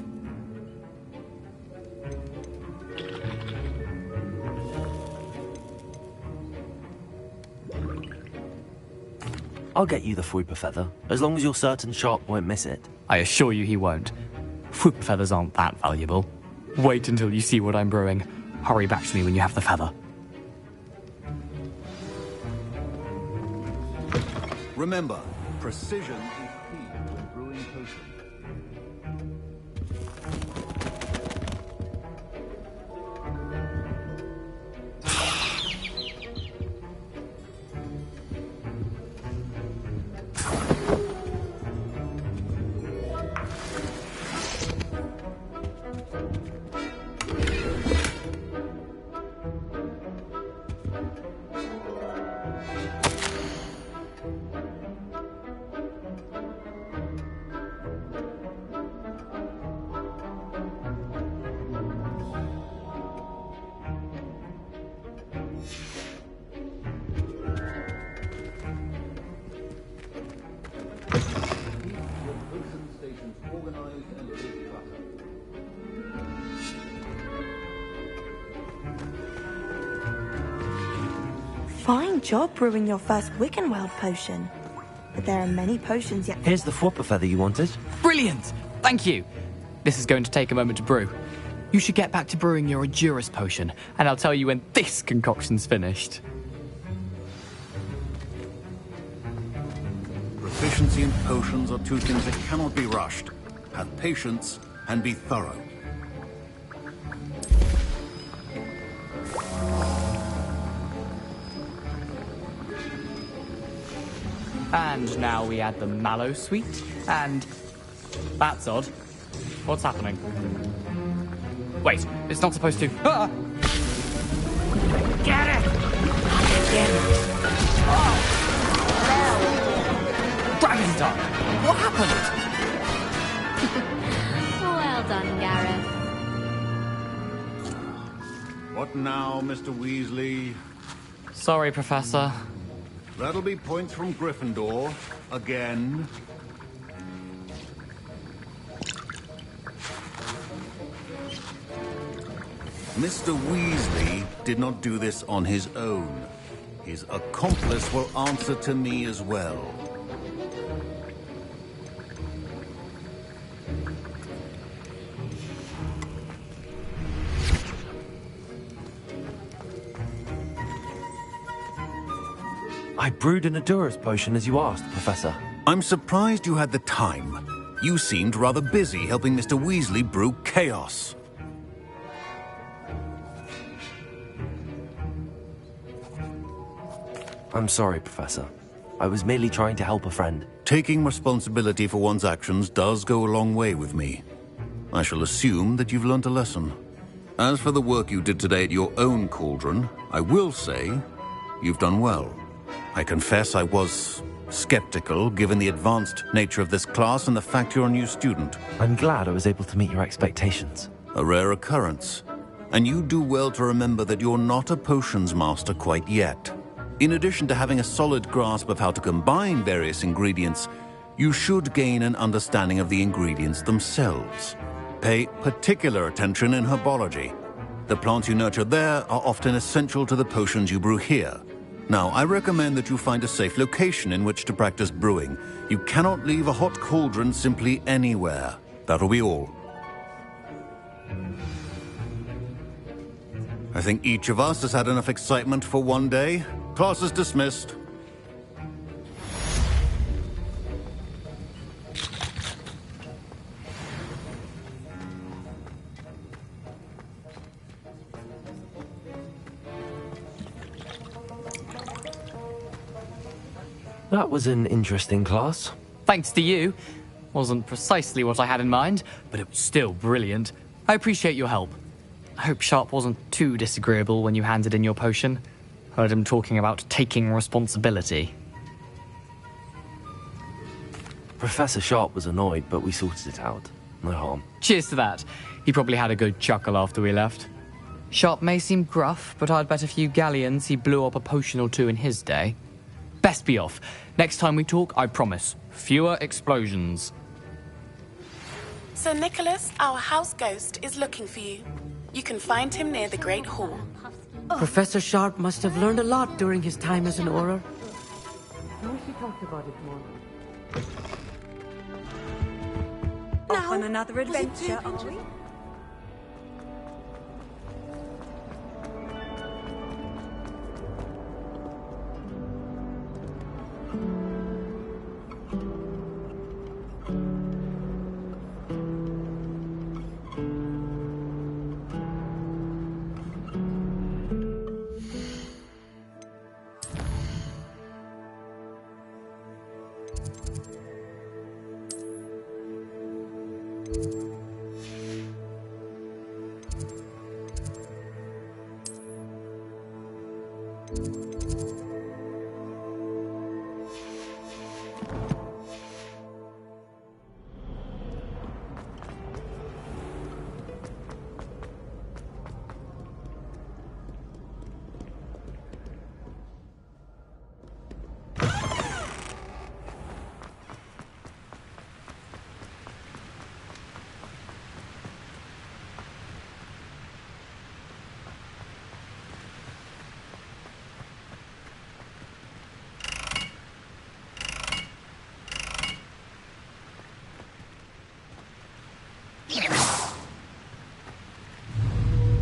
I'll get you the Fwooper feather, as long as you're certain Sharp won't miss it. I assure you he won't. Fwooper feathers aren't that valuable. Wait until you see what I'm brewing. Hurry back to me when you have the feather. Remember, precision is key when brewing potions. Fine job brewing your first Wiggenweld potion. But there are many potions yet. Here's the Flopper feather you wanted. Brilliant! Thank you. This is going to take a moment to brew. You should get back to brewing your Adurus potion, and I'll tell you when this concoction's finished. Proficiency in potions are two things that cannot be rushed. Have patience and be thorough. And now we add the mallow sweet, and... That's odd. What's happening? Wait, it's not supposed to... Ah! Get it! Dragon's Dark! What happened? Well done, Gareth. What now, Mr. Weasley? Sorry, Professor. That'll be points from Gryffindor. Again. Mr. Weasley did not do this on his own. His accomplice will answer to me as well. I brewed an Adurus potion as you asked, Professor. I'm surprised you had the time. You seemed rather busy helping Mr. Weasley brew chaos. I'm sorry, Professor. I was merely trying to help a friend. Taking responsibility for one's actions does go a long way with me. I shall assume that you've learnt a lesson. As for the work you did today at your own cauldron, I will say you've done well. I confess I was skeptical, given the advanced nature of this class and the fact you're a new student. I'm glad I was able to meet your expectations. A rare occurrence. And you do well to remember that you're not a potions master quite yet. In addition to having a solid grasp of how to combine various ingredients, you should gain an understanding of the ingredients themselves. Pay particular attention in herbology. The plants you nurture there are often essential to the potions you brew here. Now, I recommend that you find a safe location in which to practice brewing. You cannot leave a hot cauldron simply anywhere. That'll be all. I think each of us has had enough excitement for one day. Class is dismissed. That was an interesting class. Thanks to you. Wasn't precisely what I had in mind, but it was still brilliant. I appreciate your help. I hope Sharp wasn't too disagreeable when you handed in your potion. Heard him talking about taking responsibility. Professor Sharp was annoyed, but we sorted it out. No harm. Cheers to that. He probably had a good chuckle after we left. Sharp may seem gruff, but I'd bet a few galleons he blew up a potion or two in his day. Best be off. Next time we talk, I promise, fewer explosions. Sir Nicholas, our house ghost, is looking for you. You can find him near the Great Hall. Professor Sharp must have learned a lot during his time as an Auror. She talked about it more. Off on another adventure, are we?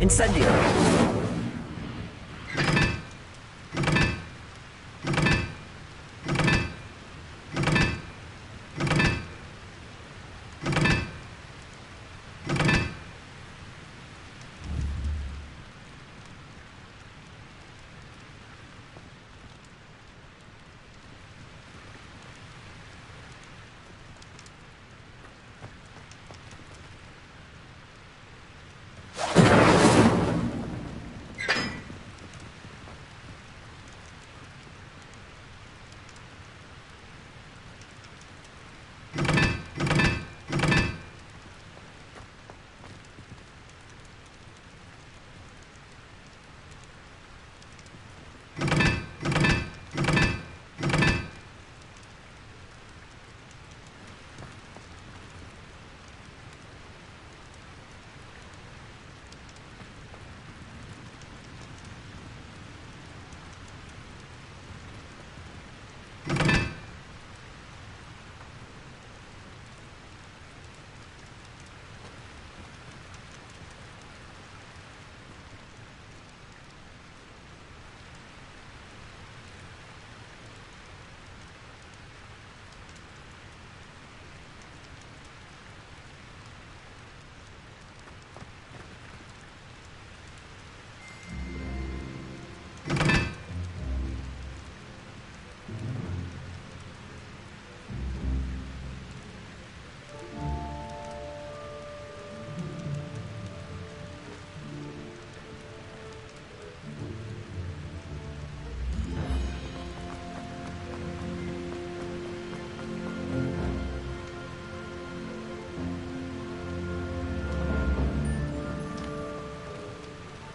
Incendio!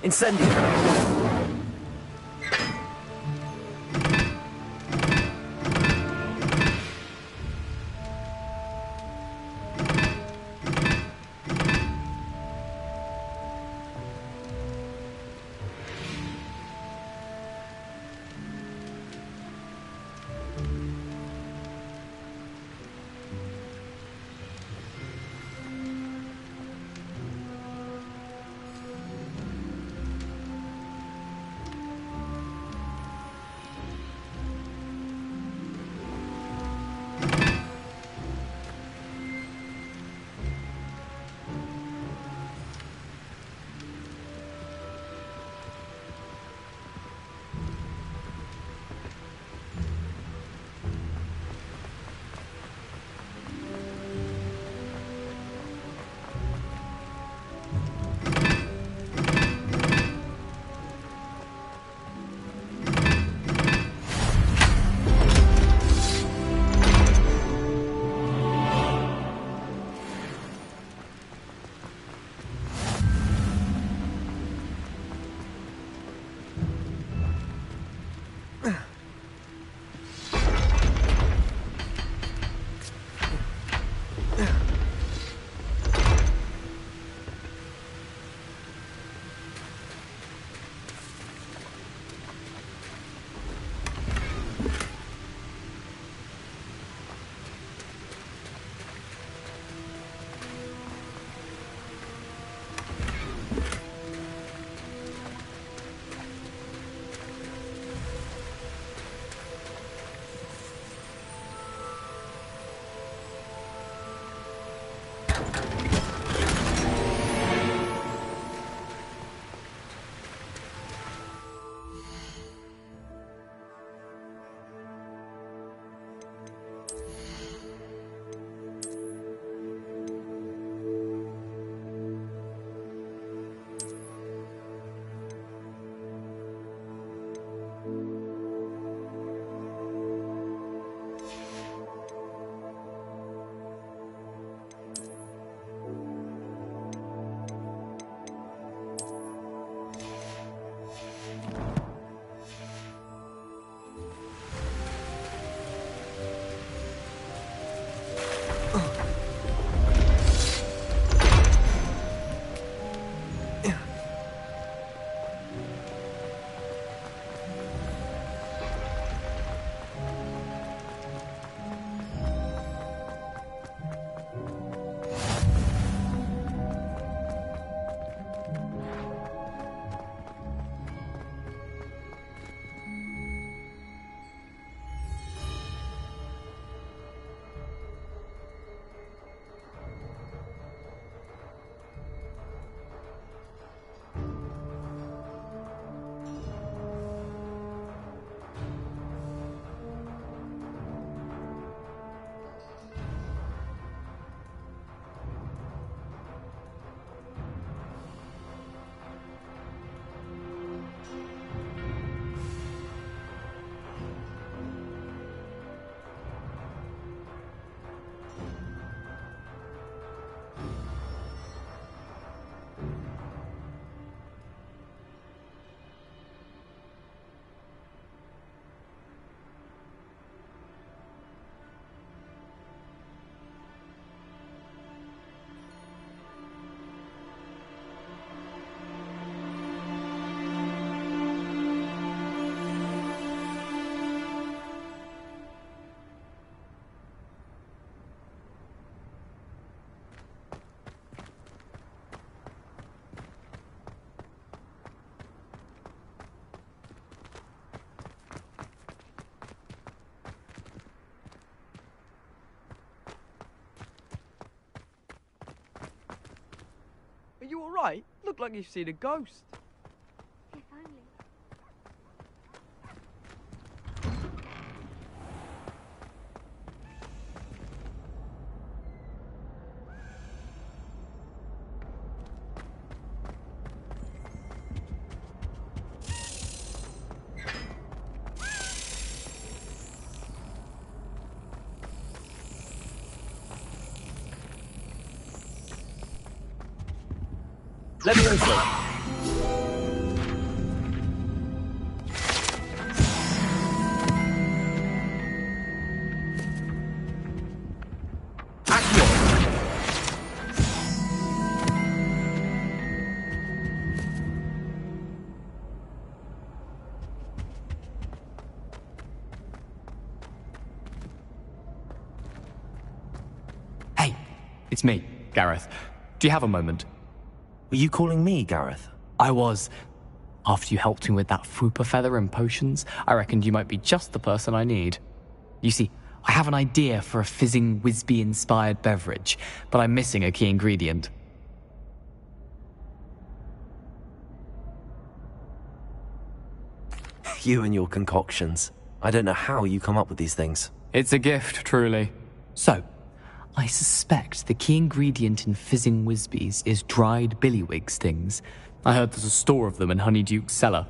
Incendio! look like you've seen a ghost. If only. Let me go. Hey, it's me, Gareth. Do you have a moment? Were you calling me, Gareth? I was. After you helped me with that Fwooper feather and potions, I reckoned you might be just the person I need. You see, I have an idea for a fizzing Wisby-inspired beverage, but I'm missing a key ingredient. You and your concoctions. I don't know how you come up with these things. It's a gift, truly. So, I suspect the key ingredient in fizzing Wisbies is dried billywig stings. I heard there's a store of them in Honeyduke's cellar.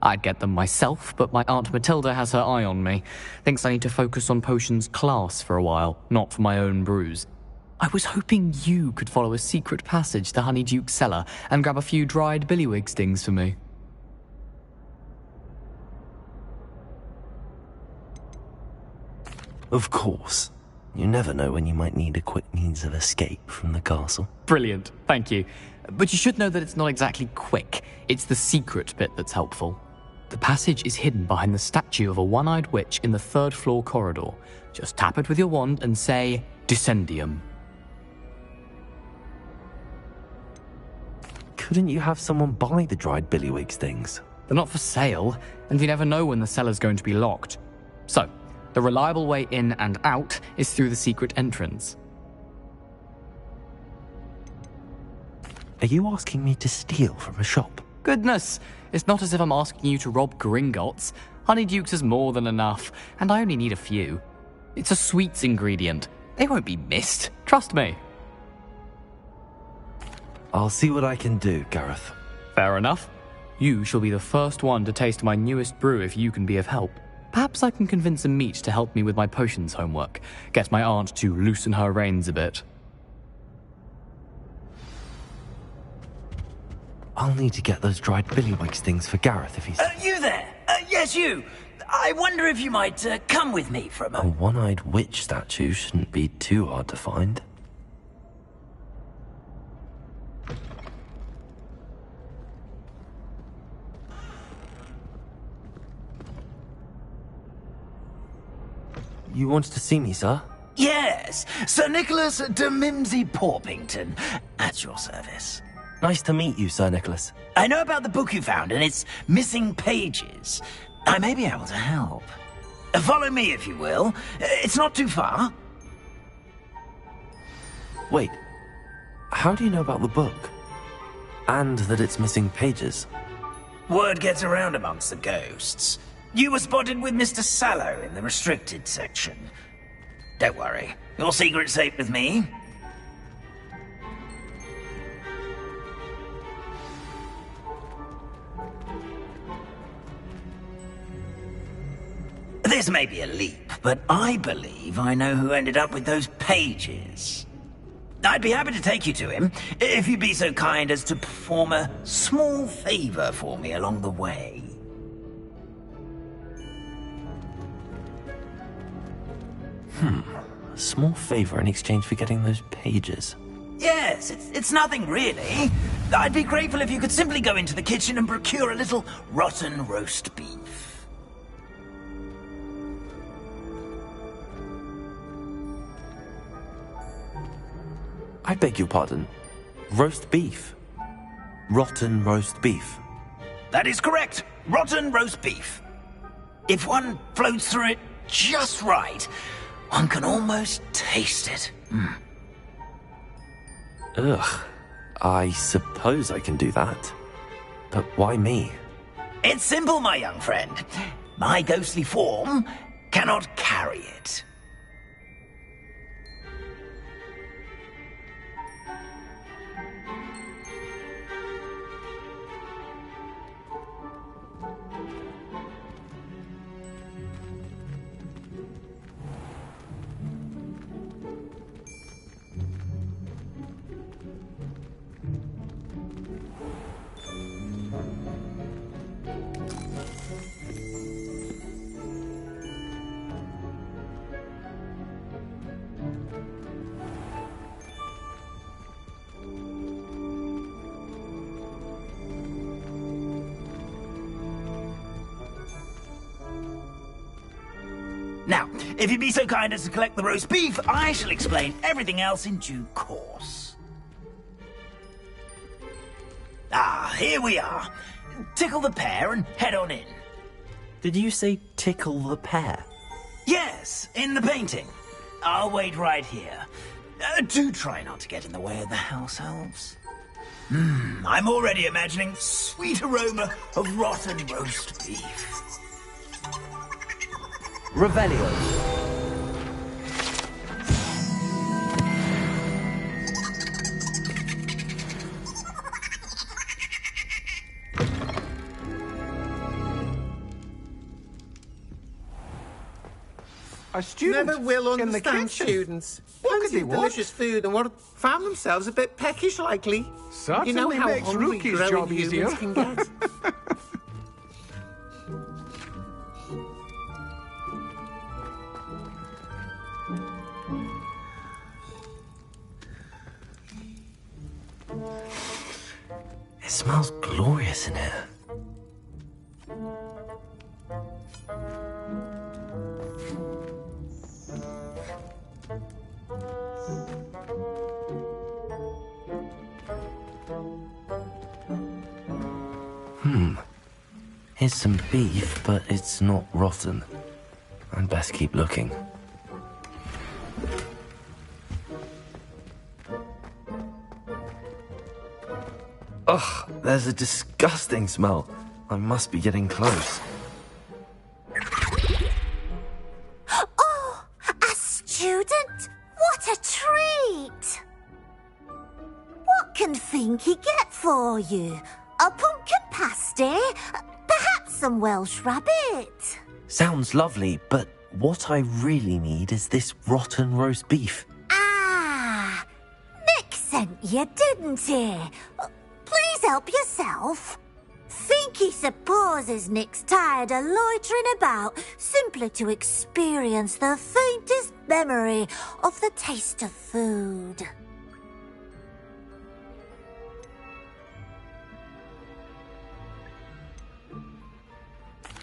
I'd get them myself, but my Aunt Matilda has her eye on me. Thinks I need to focus on potions class for a while, not for my own brews. I was hoping you could follow a secret passage to Honeyduke's cellar and grab a few dried billywig stings for me. Of course. You never know when you might need a quick means of escape from the castle. Brilliant, thank you. But you should know that it's not exactly quick. It's the secret bit that's helpful. The passage is hidden behind the statue of a one-eyed witch in the third-floor corridor. Just tap it with your wand and say, Descendium. Couldn't you have someone buy the dried billywig stings? They're not for sale, and you never know when the cellar's going to be locked. So, the reliable way in and out is through the secret entrance. Are you asking me to steal from a shop? Goodness, it's not as if I'm asking you to rob Gringotts. Honeyduke's is more than enough, and I only need a few. It's a sweets ingredient. They won't be missed, trust me. I'll see what I can do, Gareth. Fair enough. You shall be the first one to taste my newest brew if you can be of help. Perhaps I can convince a meat to help me with my potions homework. Get my aunt to loosen her reins a bit. I'll need to get those dried billywig stings for Gareth if he's... You there? Yes, you. I wonder if you might come with me for a A moment. one-eyed witch statue shouldn't be too hard to find. You wanted to see me, sir? Yes, Sir Nicholas de Mimsy Porpington, at your service. Nice to meet you, Sir Nicholas. I know about the book you found and its missing pages. I may be able to help. Follow me, if you will. It's not too far. Wait, how do you know about the book? And that it's missing pages? Word gets around amongst the ghosts. You were spotted with Mr. Sallow in the restricted section. Don't worry, your secret's safe with me. This may be a leap, but I believe I know who ended up with those pages. I'd be happy to take you to him, if you'd be so kind as to perform a small favor for me along the way. A small favor in exchange for getting those pages. Yes, it's nothing really. I'd be grateful if you could simply go into the kitchen and procure a little rotten roast beef. I beg your pardon. Roast beef. Rotten roast beef. That is correct. Rotten roast beef. If one floats through it just right, one can almost taste it. Ugh. I suppose I can do that. But why me? It's simple, my young friend. My ghostly form cannot carry it. Now, if you'd be so kind as to collect the roast beef, I shall explain everything else in due course. Ah, here we are. Tickle the pear and head on in. Did you say tickle the pear? Yes, in the painting. I'll wait right here. Do try not to get in the way of the house elves. I'm already imagining sweet aroma of rotten roast beef. Revelio. A student Never will in the understand kitchen. students. What could Plenty they of want? delicious food and what found themselves a bit peckish likely. Certainly you know how makes hungry Rookie's growing job humans easier. can get. It smells glorious in here. Here's some beef, but it's not rotten. I'd best keep looking. Ugh, there's a disgusting smell. I must be getting close. Oh, a student? What a treat! What can Finky get for you? A pumpkin pasty? Perhaps some Welsh rabbit? Sounds lovely, but what I really need is this rotten roast beef. Ah, Nick sent you, didn't he? Please help yourself. Finky supposes Nick's tired of loitering about simply to experience the faintest memory of the taste of food.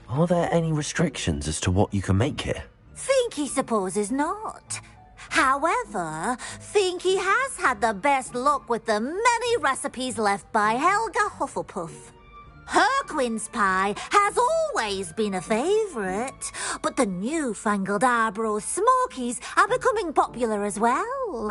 Are there any restrictions as to what you can make here? Finky supposes not. However, Finky has had the best luck with the many recipes left by Helga Hufflepuff. Her quince pie has always been a favourite, but the newfangled Arbroath Smokies are becoming popular as well.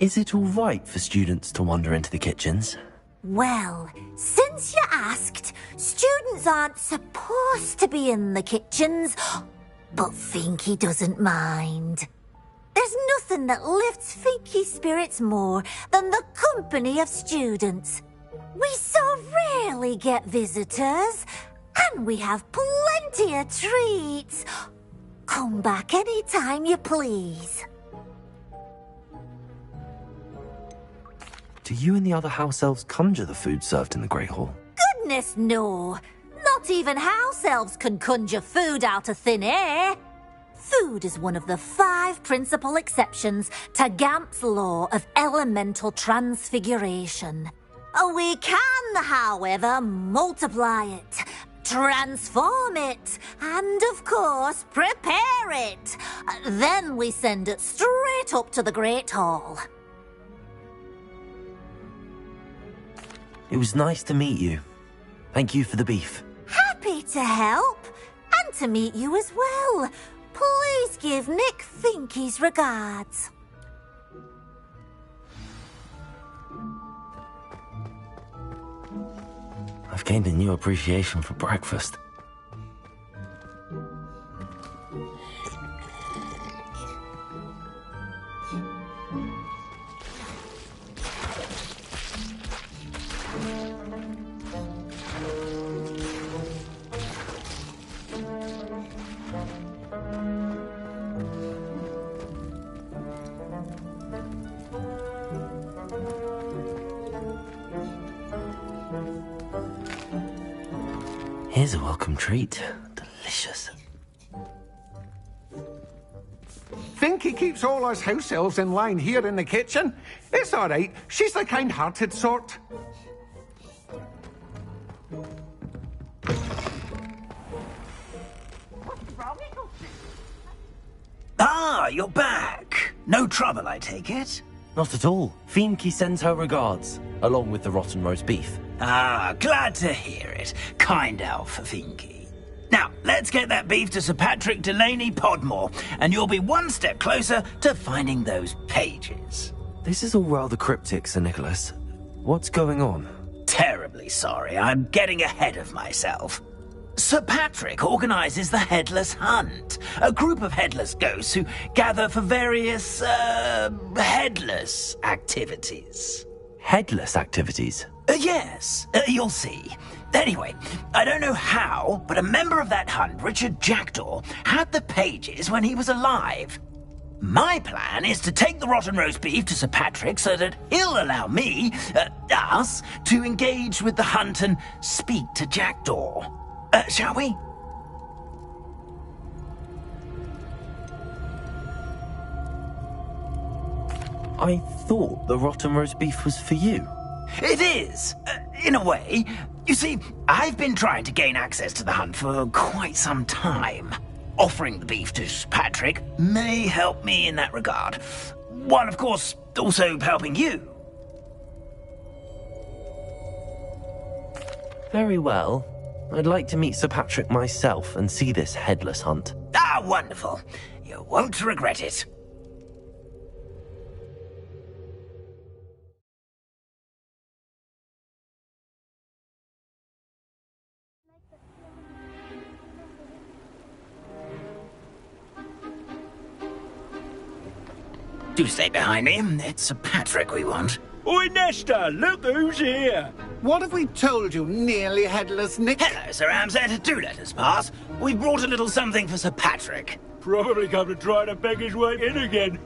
Is it all right for students to wander into the kitchens? Well, since you asked, students aren't supposed to be in the kitchens, but Finky doesn't mind. There's nothing that lifts Finky's spirits more than the company of students. We so rarely get visitors, and we have plenty of treats. Come back any time you please. Do you and the other house elves conjure the food served in the Great Hall? Goodness, no. Not even house elves can conjure food out of thin air. Food is one of the 5 principal exceptions to Gamp's law of elemental transfiguration. We can, however, multiply it, transform it, and, of course, prepare it. Then we send it straight up to the Great Hall. It was nice to meet you. Thank you for the beef. Happy to help, and to meet you as well. Please give Nick Finky's regards. I've gained a new appreciation for breakfast. Here's a welcome treat. Delicious. Finky keeps all us house elves in line here in the kitchen. It's all right. She's the kind-hearted sort. Ah, you're back. No trouble, I take it? Not at all. Finky sends her regards, along with the rotten roast beef. Ah, glad to hear it. Kind elf for Finky. Now, let's get that beef to Sir Patrick Delaney Podmore, and you'll be one step closer to finding those pages. This is all rather cryptic, Sir Nicholas. What's going on? Terribly sorry, I'm getting ahead of myself. Sir Patrick organises the Headless Hunt, a group of headless ghosts who gather for various, headless activities. Headless activities? Yes, you'll see. Anyway, I don't know how, but a member of that hunt, Richard Jackdaw, had the pages when he was alive. My plan is to take the rotten roast beef to Sir Patrick so that he'll allow me, us, to engage with the hunt and speak to Jackdaw. Shall we? I thought the rotten roast beef was for you. It is, in a way. You see, I've been trying to gain access to the hunt for quite some time. Offering the beef to Patrick may help me in that regard. While, of course, also helping you. Very well. I'd like to meet Sir Patrick myself and see this headless hunt. Ah, wonderful. You won't regret it. Do stay behind me. It's Sir Patrick we want. Oi, Nesta, look who's here. What have we told you, nearly headless Nick? Hello, Sir Ramsed. Do let us pass. We brought a little something for Sir Patrick. Probably come to try to beg his way in again.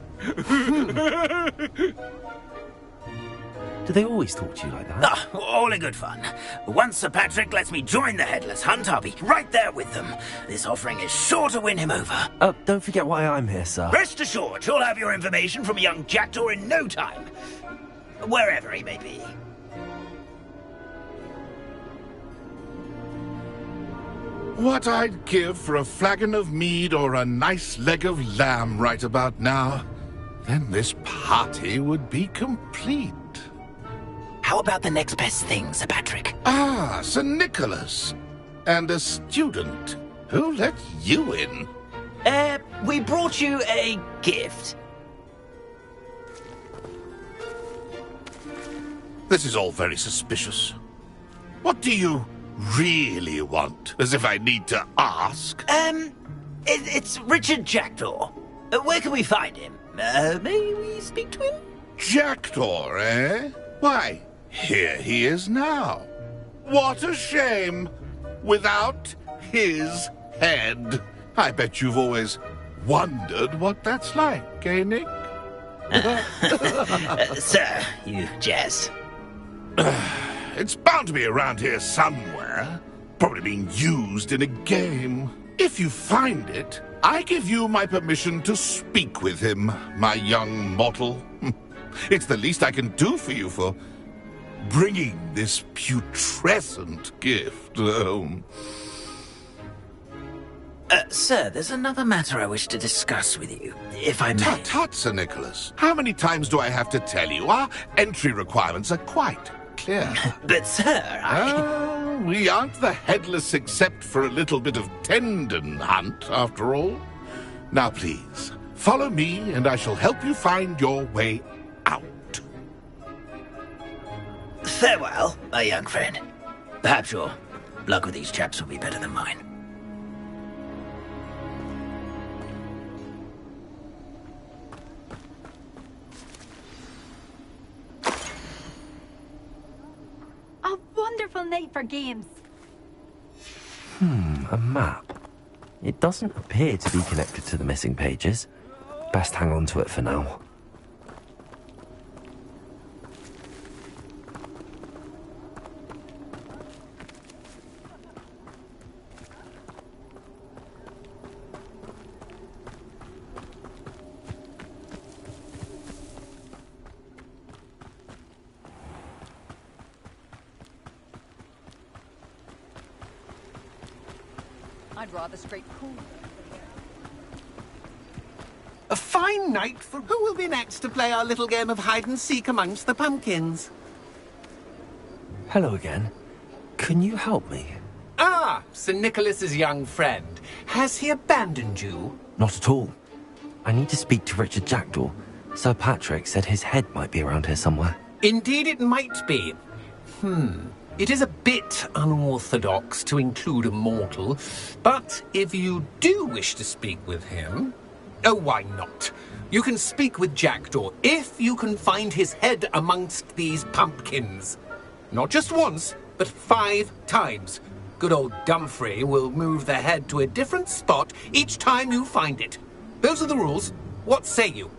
Do they always talk to you like that? Ah, all in good fun. Once Sir Patrick lets me join the Headless Hunt, I'll be right there with them. This offering is sure to win him over. Don't forget why I'm here, sir. Rest assured, you'll have your information from a young Jackdaw in no time. Wherever he may be. What I'd give for a flagon of mead or a nice leg of lamb right about now. Then this party would be complete. How about the next best thing, Sir Patrick? Ah, Sir Nicholas. And a student. Who let you in? We brought you a gift. This is all very suspicious. What do you really want? As if I need to ask. It's Richard Jackdaw. Where can we find him? May we speak to him? Jackdaw, eh? Why, here he is now. What a shame. Without his head. I bet you've always wondered what that's like, eh, Nick? Sir, you jest. It's bound to be around here somewhere. Probably being used in a game. If you find it, I give you my permission to speak with him, my young mortal. It's the least I can do for you for bringing this putrescent gift home. Sir, there's another matter I wish to discuss with you, if I may. Tut, Sir Nicholas. How many times do I have to tell you? Our entry requirements are quite clear. But, sir, we aren't the headless except for a little bit of tendon hunt, after all. Now please, follow me and I shall help you find your way out. Farewell, my young friend. Perhaps your luck with these chaps will be better than mine. A wonderful night for games. A map. It doesn't appear to be connected to the missing pages. Best hang on to it for now. I'd rather scrape cool. A fine night for... Who will be next to play our little game of hide-and-seek amongst the pumpkins? Hello again. Can you help me? Ah, Sir Nicholas's young friend. Has he abandoned you? Not at all. I need to speak to Richard Jackdaw. Sir Patrick said his head might be around here somewhere. Indeed it might be. It is a bit unorthodox to include a mortal, but if you do wish to speak with him... Oh, why not? You can speak with Jackdaw if you can find his head amongst these pumpkins. Not just once, but 5 times. Good old Dumfrey will move the head to a different spot each time you find it. Those are the rules. What say you?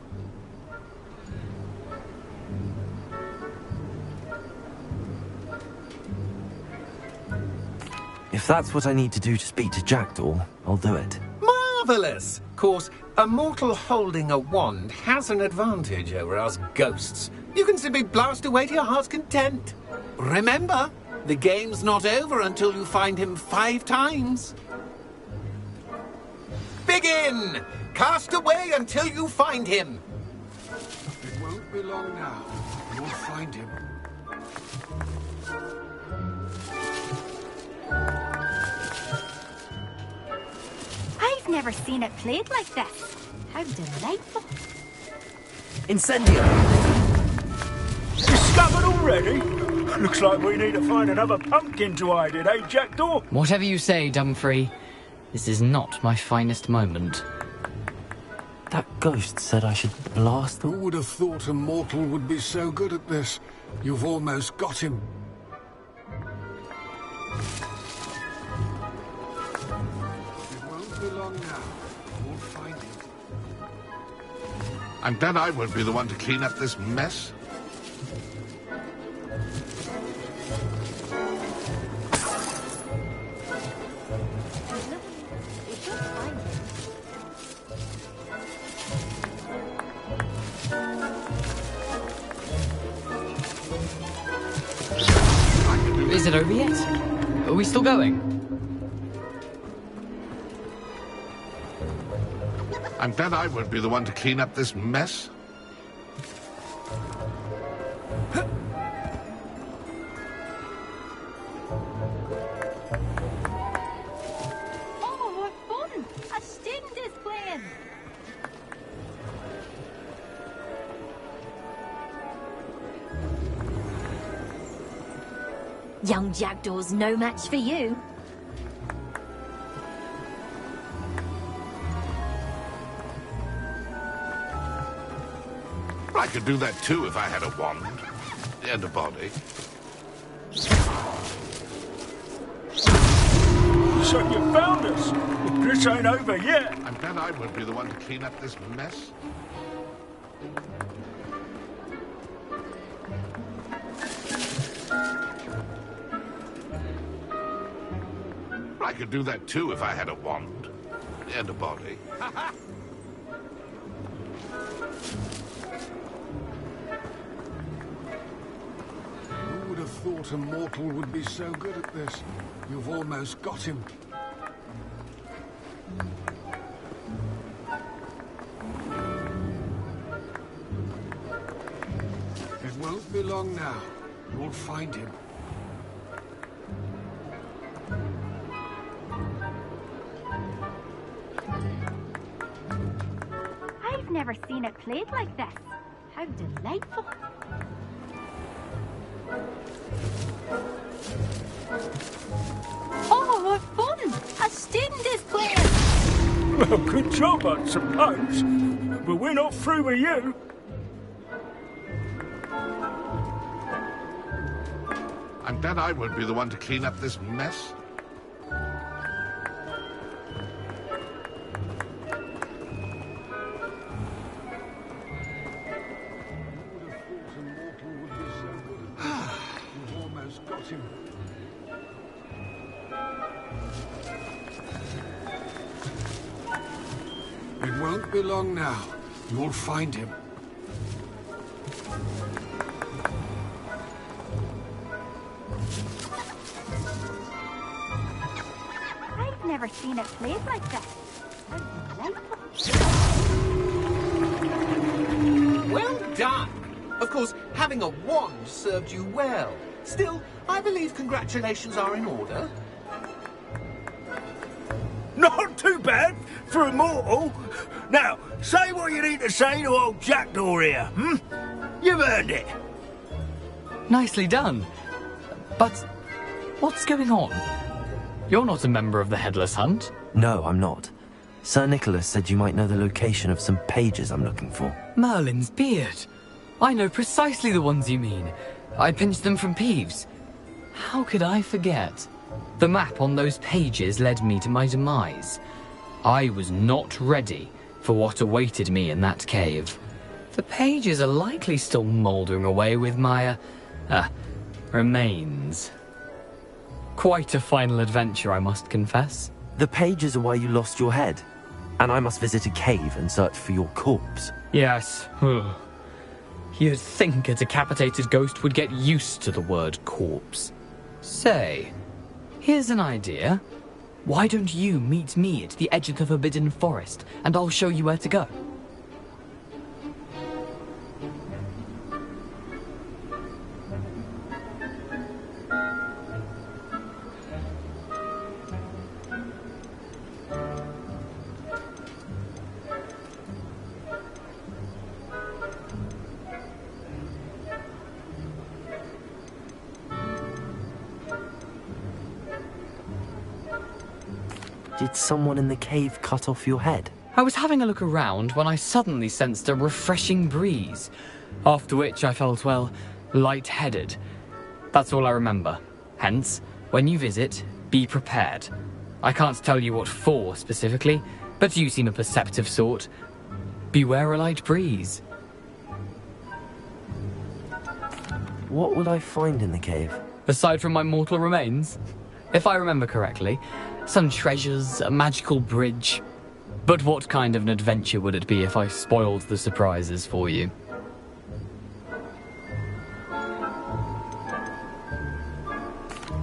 If that's what I need to do to speak to Jackdaw, I'll do it. Marvellous! Of course, a mortal holding a wand has an advantage over us ghosts. You can simply blast away to your heart's content. Remember, the game's not over until you find him 5 times. Begin! Cast away until you find him. It won't be long now. You'll find him. I've never seen it played like this. How delightful. Incendio! Discovered already? Looks like we need to find another pumpkin to hide in, eh, Jackdaw? Whatever you say, Dumfrey. This is not my finest moment. That ghost said I should blast them. Who would have thought a mortal would be so good at this? You've almost got him. It won't be long now. We'll find him. I'm glad I won't be the one to clean up this mess. Is it over yet? Are we still going? I'm glad I won't be the one to clean up this mess. Oh, what fun! A student is playing! Young Jackdaw's no match for you. I could do that too if I had a wand and a body. So you found us. But this ain't over yet. I'm glad I won't be the one to clean up this mess. I could do that too if I had a wand and a body. Who would have thought a mortal would be so good at this? You've almost got him. It won't be long now. You'll find him. never seen it played like this. How delightful. Oh, what fun! A student is playing! Well, good job, I suppose. But we're not through with you. I'm glad I won't be the one to clean up this mess. You've almost got him. It won't be long now. You'll find him. I've never seen it played like this. How delightful. Well done! Of course, having a wand served you well. Still, I believe congratulations are in order. Not too bad for a mortal. Now, say what you need to say to old Jackdaw here, You've earned it. Nicely done. But what's going on? You're not a member of the Headless Hunt. No, I'm not. Sir Nicholas said you might know the location of some pages I'm looking for. Merlin's beard. I know precisely the ones you mean. I pinched them from Peeves. How could I forget? The map on those pages led me to my demise. I was not ready for what awaited me in that cave. The pages are likely still mouldering away with my, remains. Quite a final adventure, I must confess. The pages are why you lost your head, and I must visit a cave and search for your corpse. Yes. You'd think a decapitated ghost would get used to the word corpse. Say, here's an idea. Why don't you meet me at the edge of the Forbidden Forest, and I'll show you where to go? Did someone in the cave cut off your head? I was having a look around when I suddenly sensed a refreshing breeze, after which I felt, well, lightheaded. That's all I remember. Hence, when you visit, be prepared. I can't tell you what for specifically, but you seem a perceptive sort. Beware a light breeze. What would I find in the cave? Aside from my mortal remains? If I remember correctly, some treasures, a magical bridge. But what kind of an adventure would it be if I spoiled the surprises for you?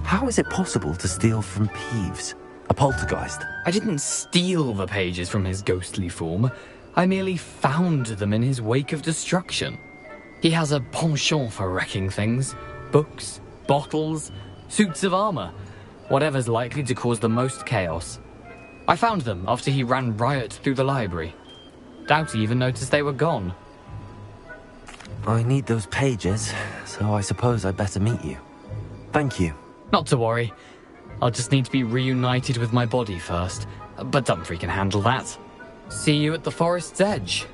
How is it possible to steal from Peeves, a poltergeist? I didn't steal the pages from his ghostly form. I merely found them in his wake of destruction. He has a penchant for wrecking things. Books, bottles, suits of armor. Whatever's likely to cause the most chaos. I found them after he ran riot through the library. Doubt he even noticed they were gone. I need those pages, so I suppose I'd better meet you. Thank you. Not to worry. I'll just need to be reunited with my body first. But Dumfries can handle that. See you at the forest's edge.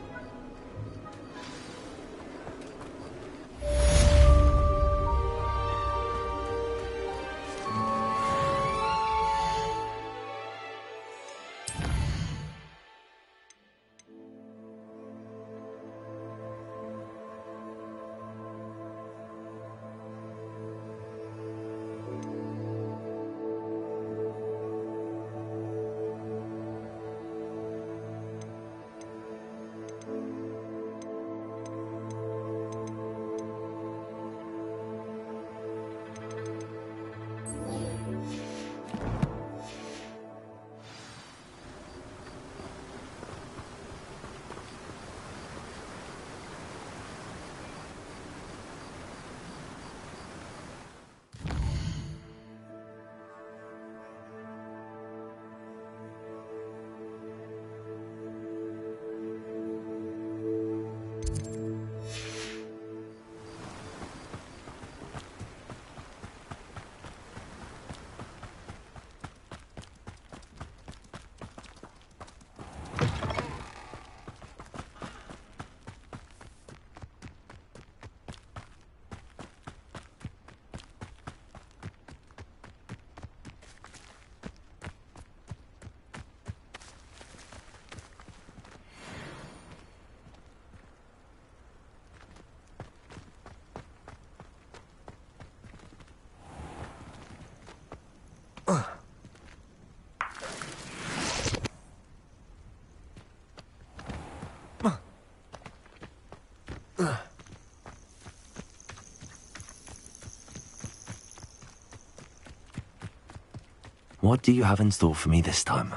What do you have in store for me this time?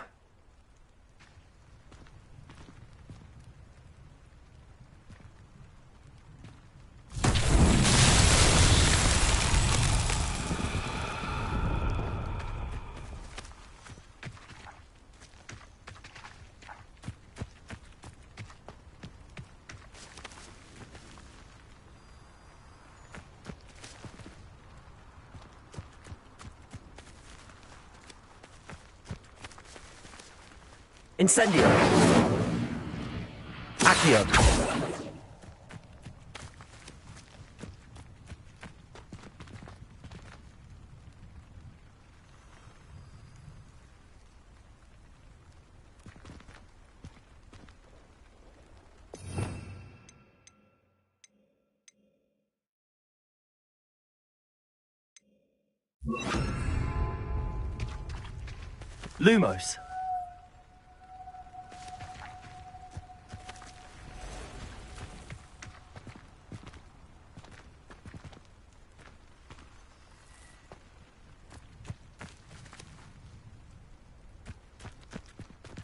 Incendio! Accio! Lumos!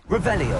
Revelio.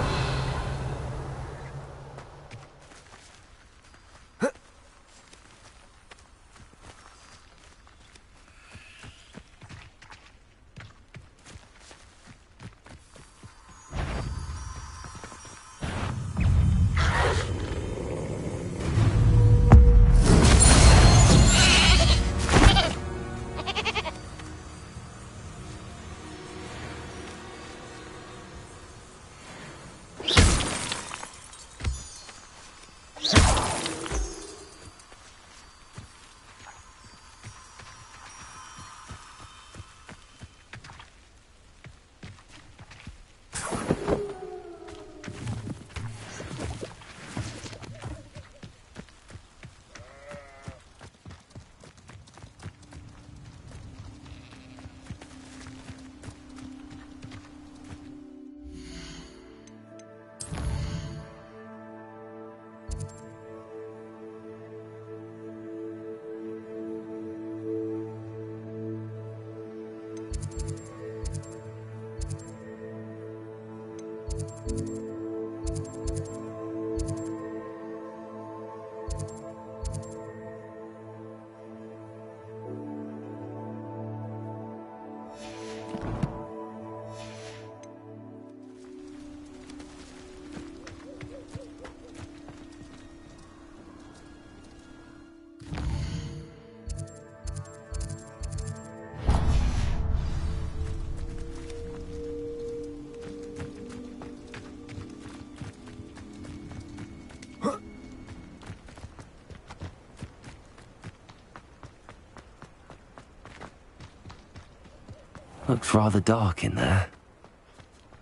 Looks rather dark in there.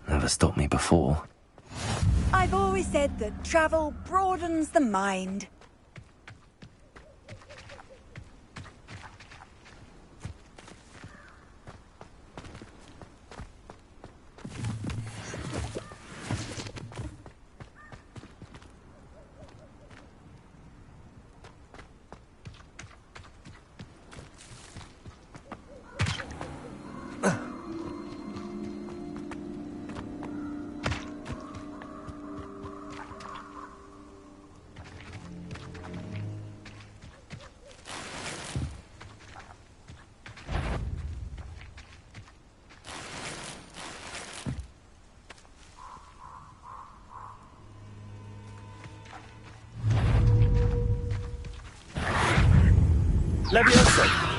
Never stopped me before. I've always said that travel broadens the mind. Levioso!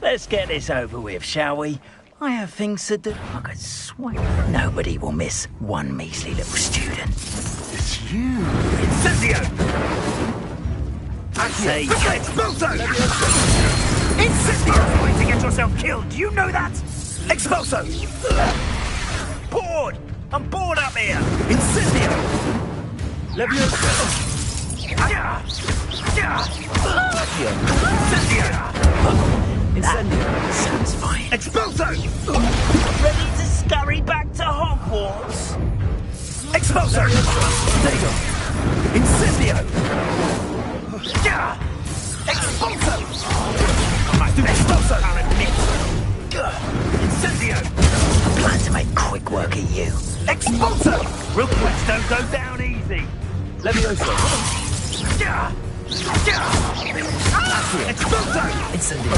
Let's get this over with, shall we? I have things to do. I could swear nobody will miss one measly little student. It's you. Incendio! I say... Expulso! Incendio's going to get yourself killed. Do you know that? Expulso! Bored! I'm bored up here! Incendio! Levioso! Incendio! Satisfying. Expulso! Ready to scurry back to Hogwarts? Expulso! There you go. Incendio! Expulso! Expulso! Incendio! I plan to make quick work of you. Expulso! Requests don't go down easy. Levioso. Expulso! Incendio.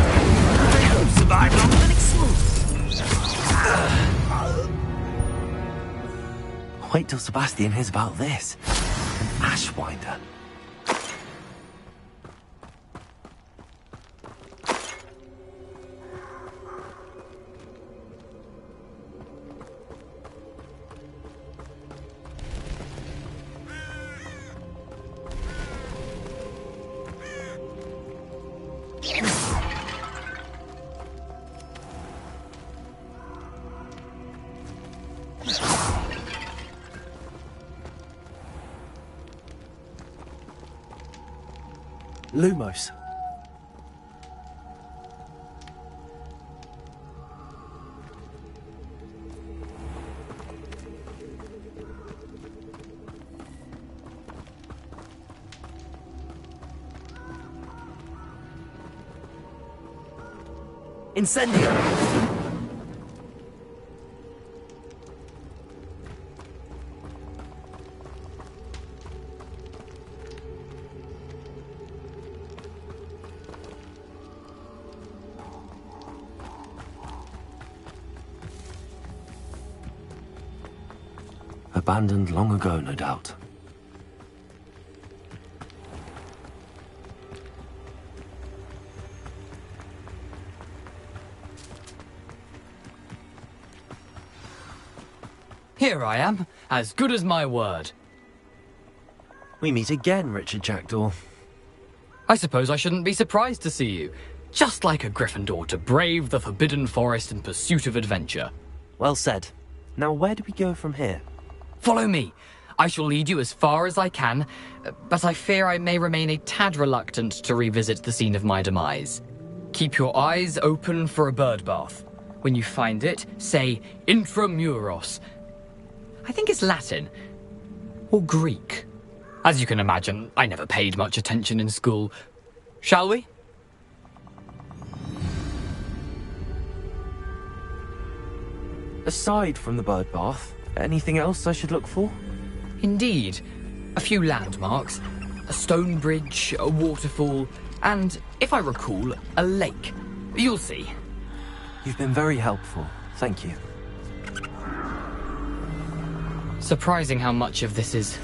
Survive longer than explosion. Wait till Sebastian hears about this. An Ashwinder. Lumos. Incendio! Abandoned long ago, no doubt. Here I am, as good as my word. We meet again, Richard Jackdaw. I suppose I shouldn't be surprised to see you. Just like a Gryffindor to brave the Forbidden Forest in pursuit of adventure. Well said. Now where do we go from here? Follow me. I shall lead you as far as I can, but I fear I may remain a tad reluctant to revisit the scene of my demise. Keep your eyes open for a bird bath. When you find it, say intramuros. I think it's Latin. Or Greek. As you can imagine, I never paid much attention in school. Shall we? Aside from the bird bath, anything else I should look for? Indeed. A few landmarks. A stone bridge, a waterfall, and, if I recall, a lake. You'll see. You've been very helpful. Thank you. Surprising how much of this is,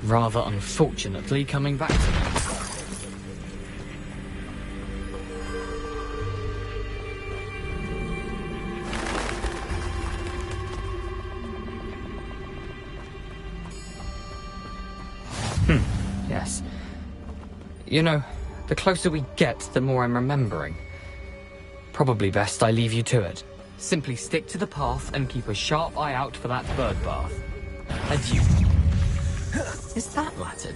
rather unfortunately, coming back to me. Yes. You know, the closer we get, the more I'm remembering. Probably best I leave you to it. Simply stick to the path and keep a sharp eye out for that bird bath. Adieu. Is that Latin?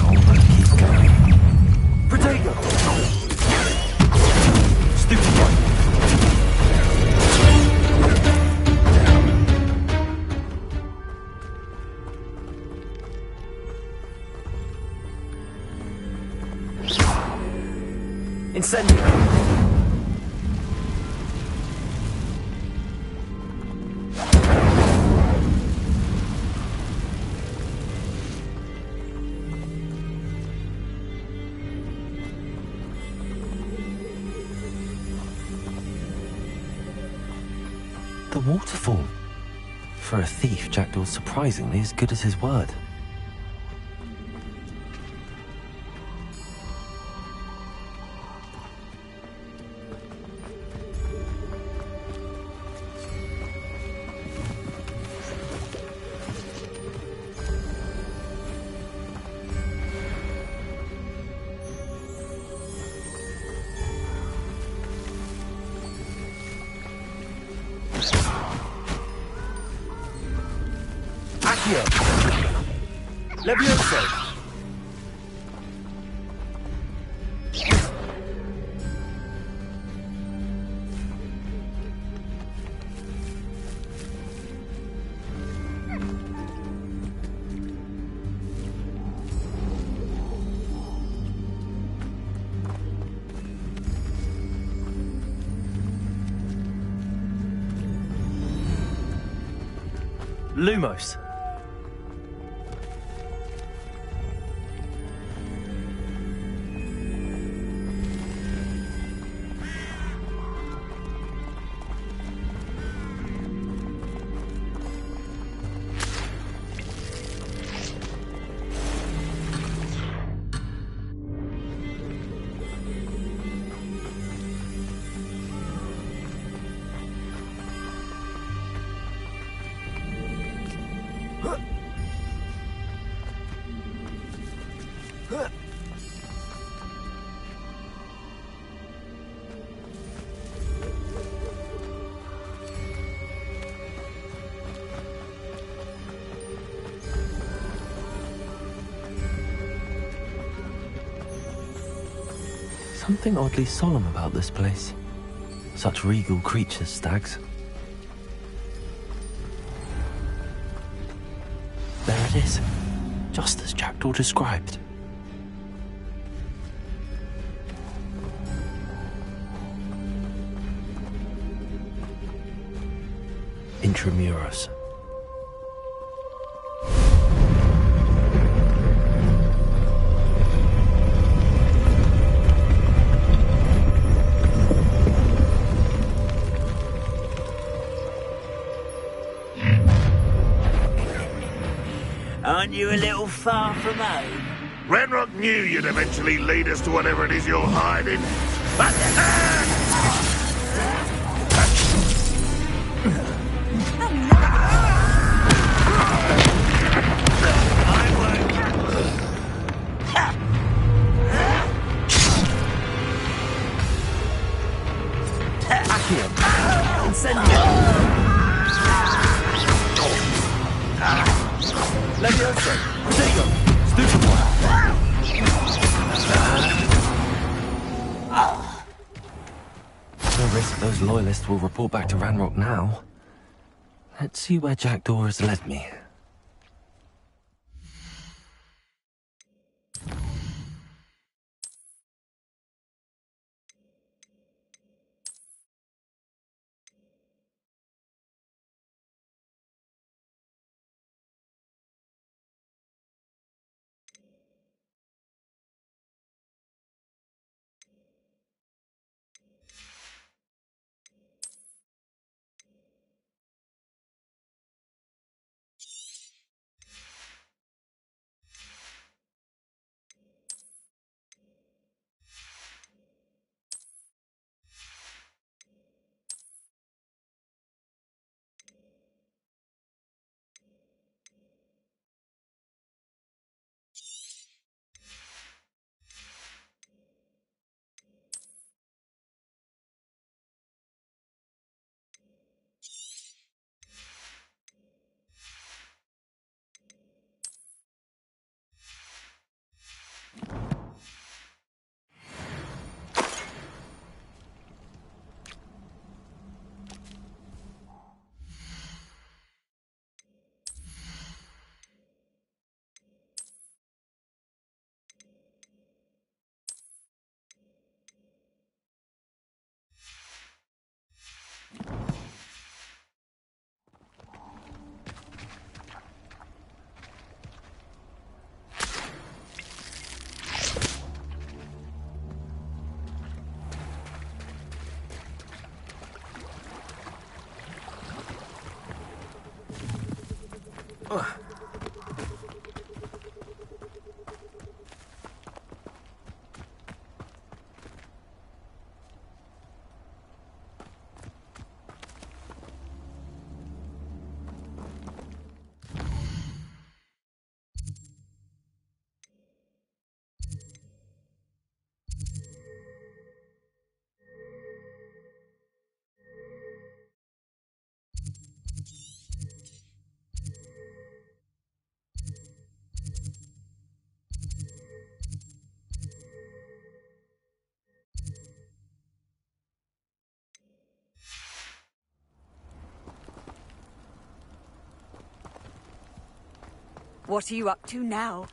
control, but keep going. Protego! Stupid one! Incendio! The waterfall. For a thief, Jackdaw's surprisingly as good as his word. Accio! Levioso! Lumos. Something oddly solemn about this place. Such regal creatures, stags. There it is, just as Jackdaw described. Intramuros. Aren't you a little far from home? Ranrock knew you'd eventually lead us to whatever it is you're hiding. Accio! Incendio! Levioso! Protego! Stupid one! No risk those loyalists will report back to Ranrock now. Let's see where Jackdaw has led me. What are you up to now?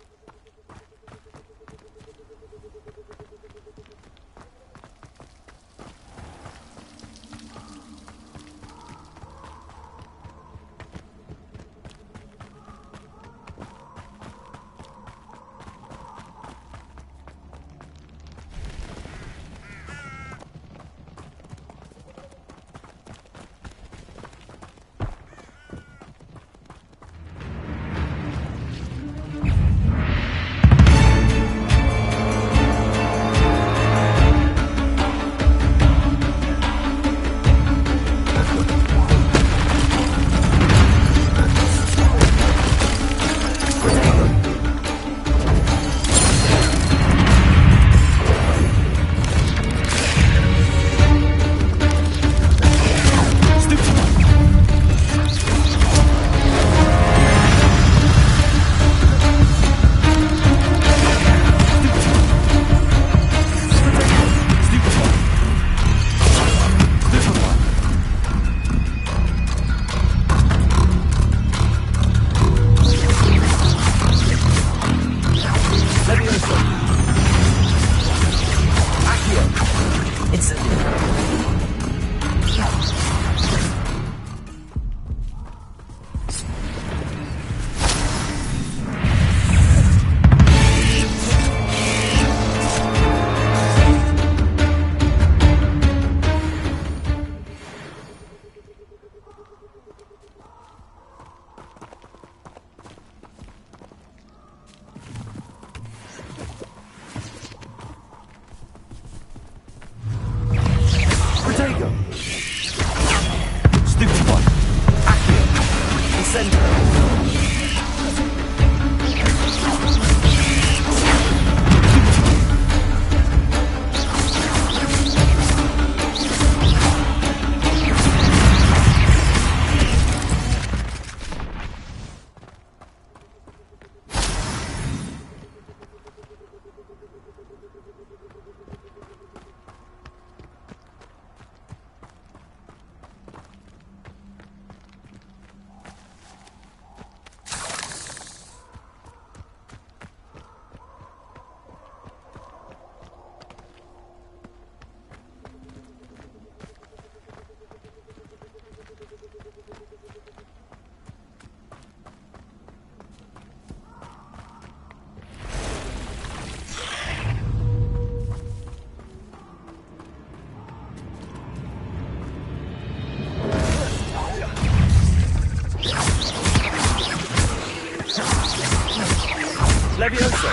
Levioso!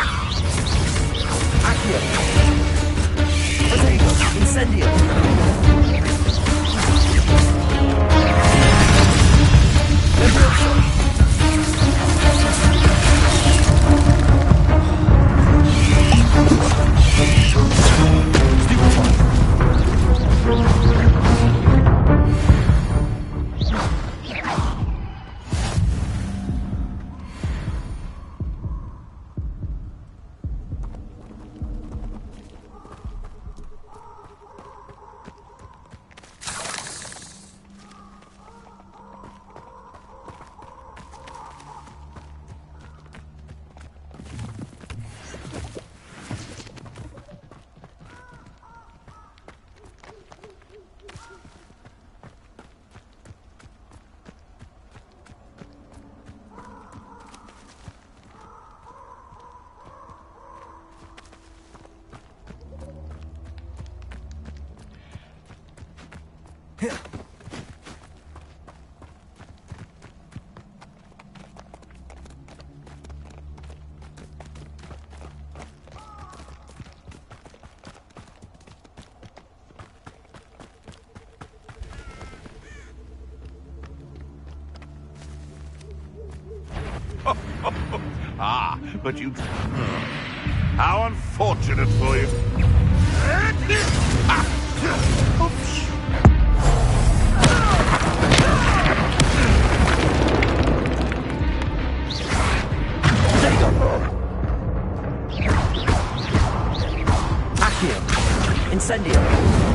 Accio! Protego! Incendio! Levioso! Ah, but you... How unfortunate for you. Accio! Incendio!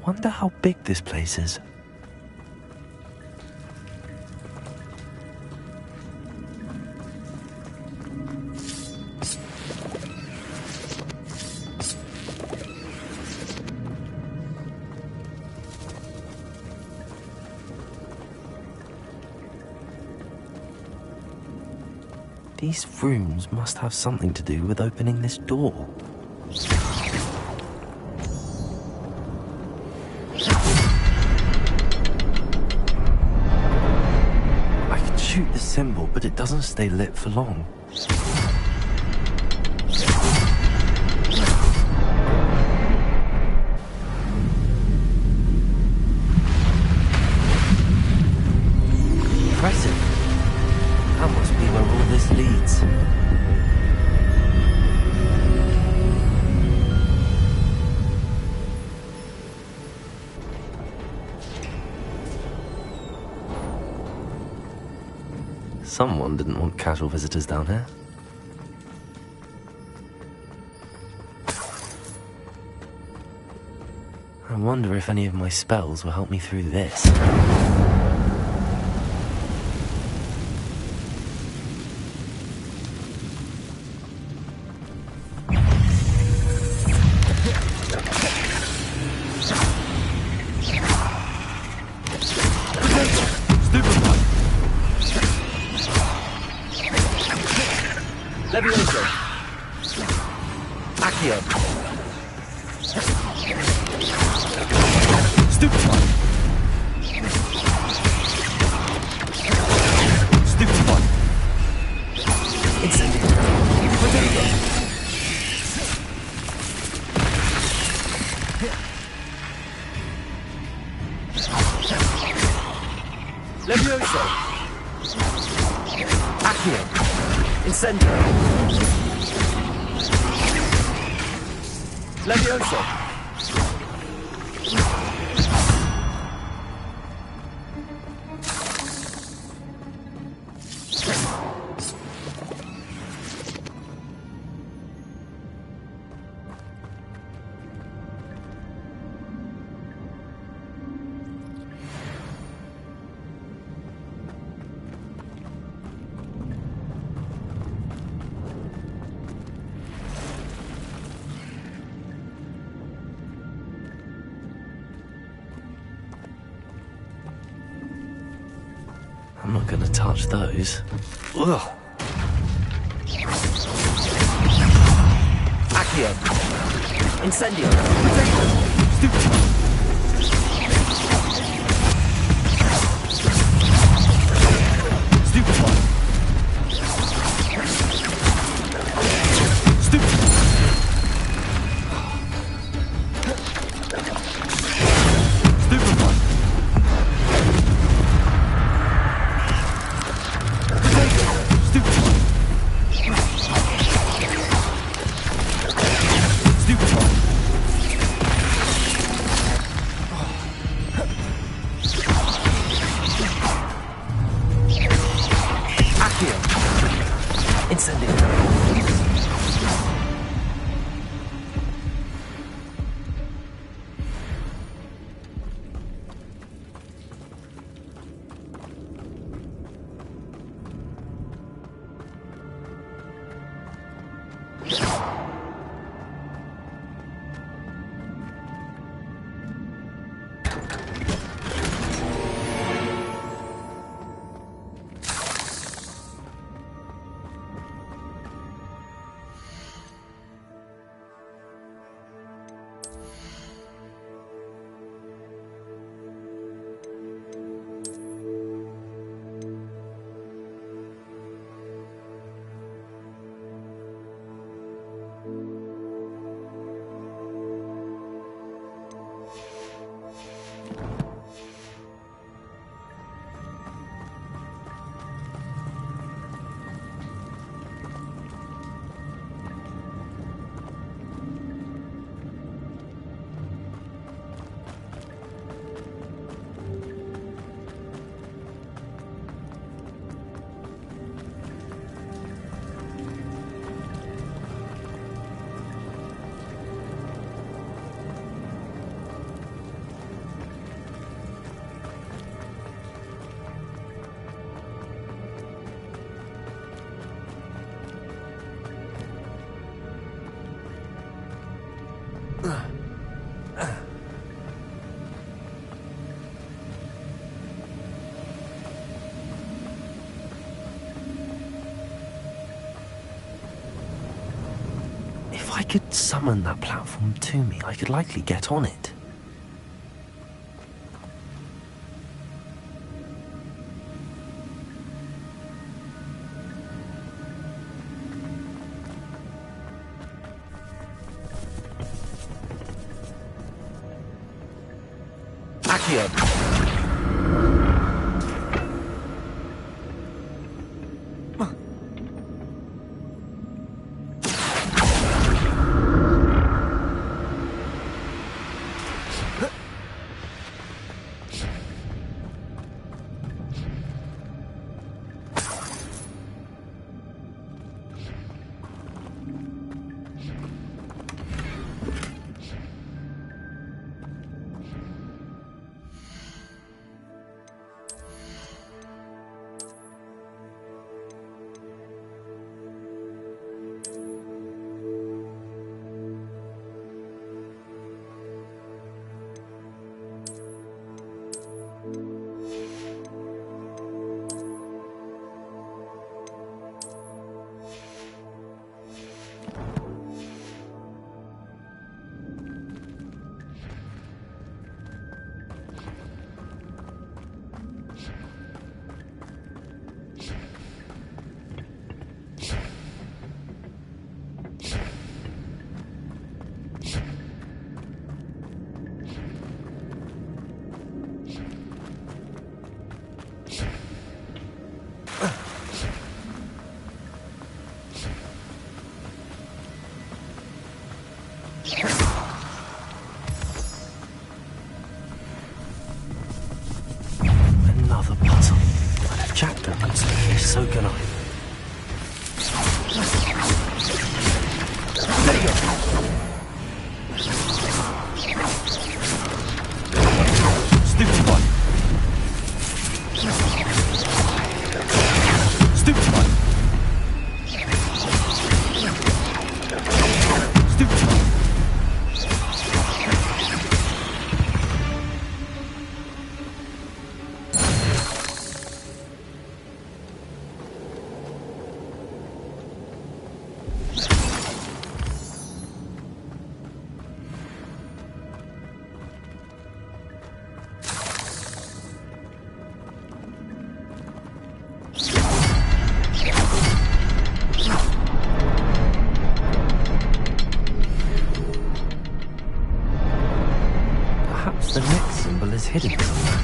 Wonder how big this place is. These rooms must have something to do with opening this door. I can shoot the symbol, but it doesn't stay lit for long. Impressive. That must be where all this leads. Someone didn't want casual visitors down here. I wonder if any of my spells will help me through this. Levioso. Accio. Stupefy. Stupefy. Incendio. Potato. Levioso. Accio. Incendio. Levioso. I'm not gonna touch those. Ugh. Accio. Incendio. Potato. I could summon that platform to me, I could likely get on it. Accio. Another puzzle. If Jackdaw can solve this, so can I. There you go. Stupid one. Stupid one. Stupid one. Perhaps the next symbol is hidden somewhere.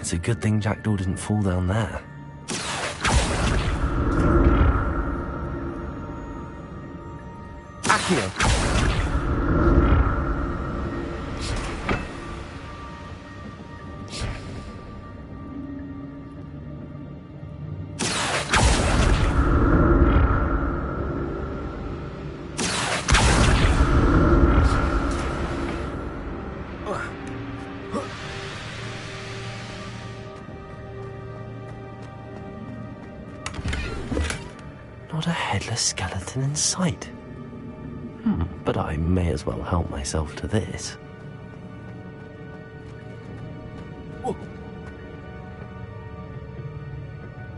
It's a good thing Jackdaw didn't fall down there. Accio. Not a headless skeleton in sight. But I may as well help myself to this.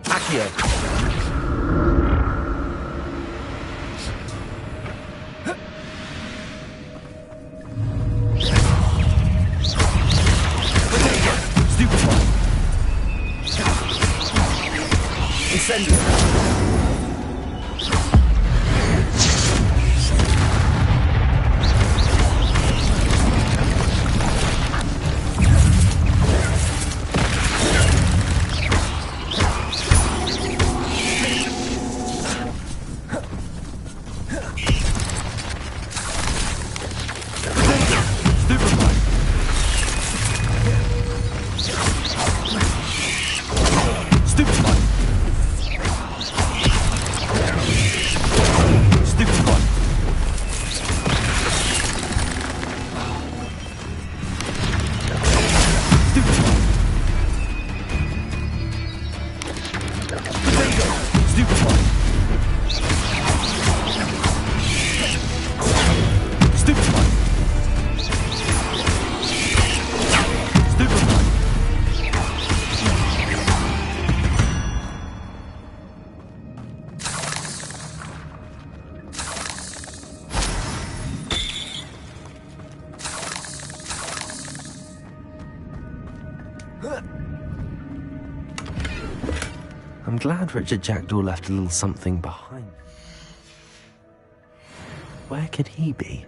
Accio. I'm glad Richard Jackdaw left a little something behind. Where could he be?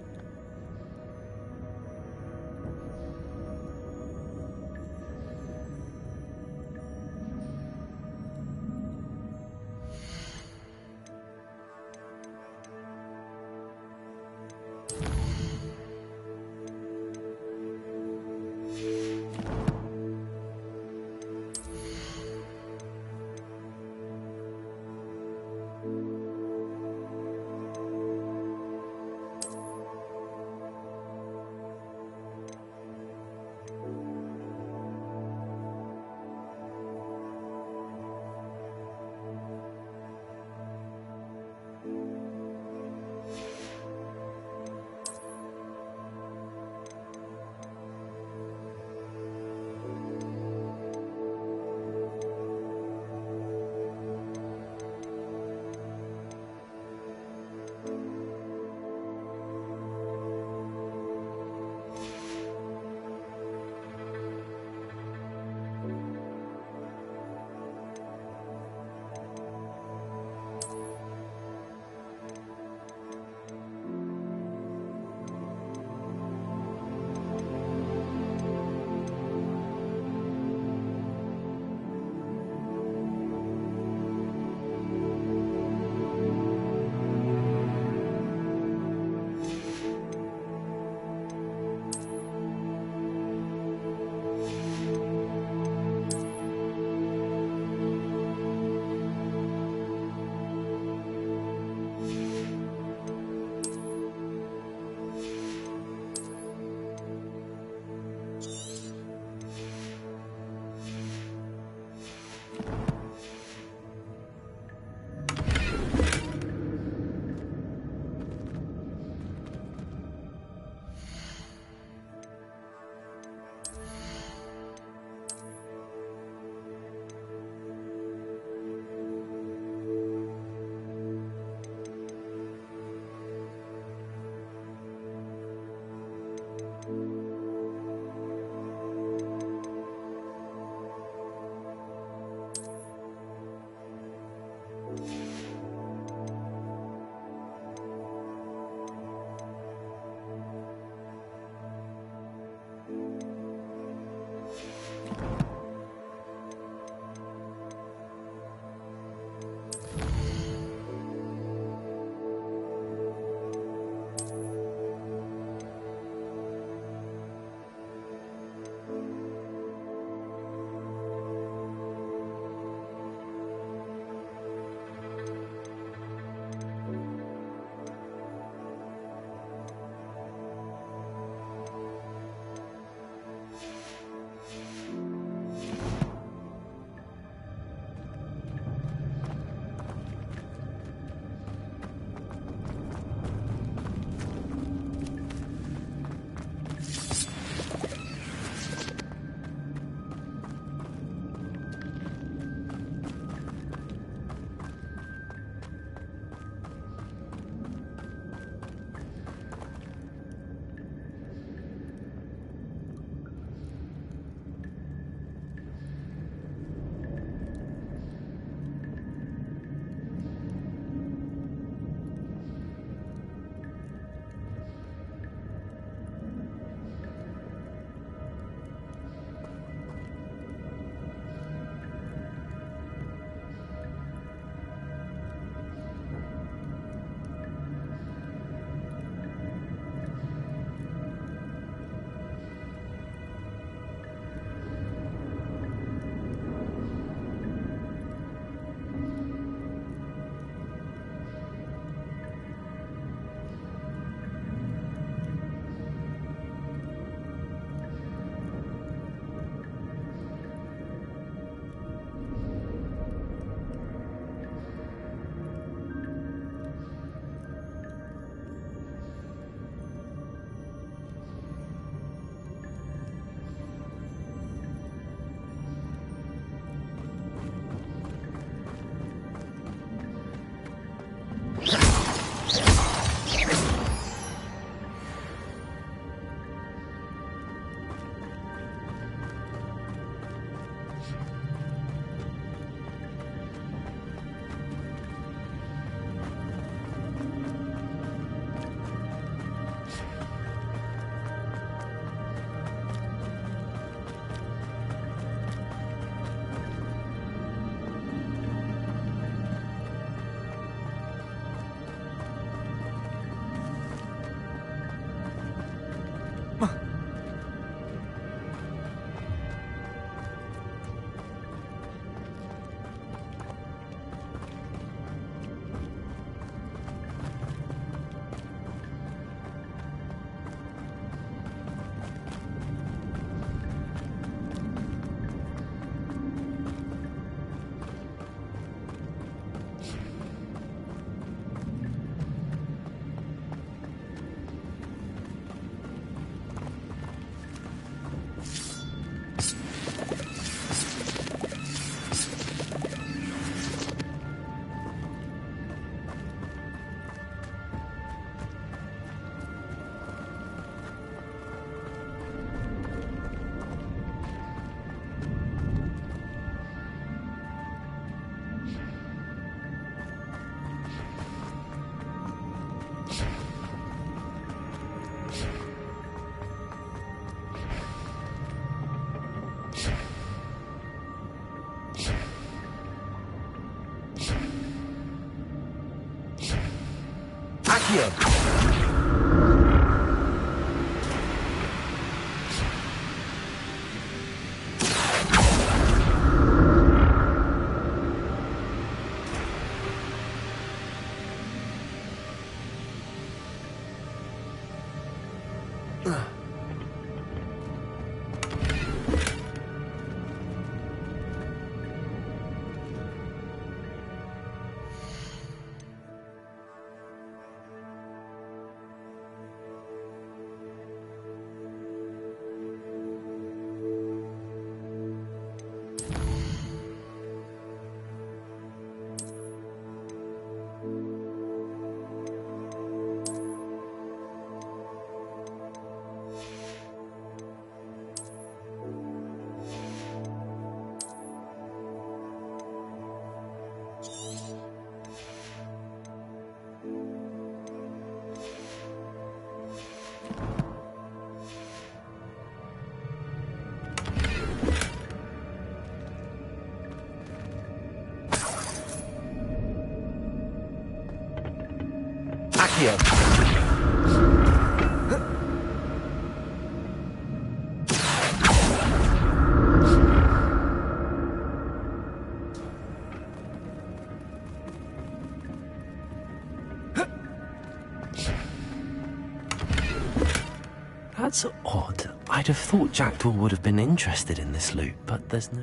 That's odd. I'd have thought Jackdaw would have been interested in this loot, but there's no...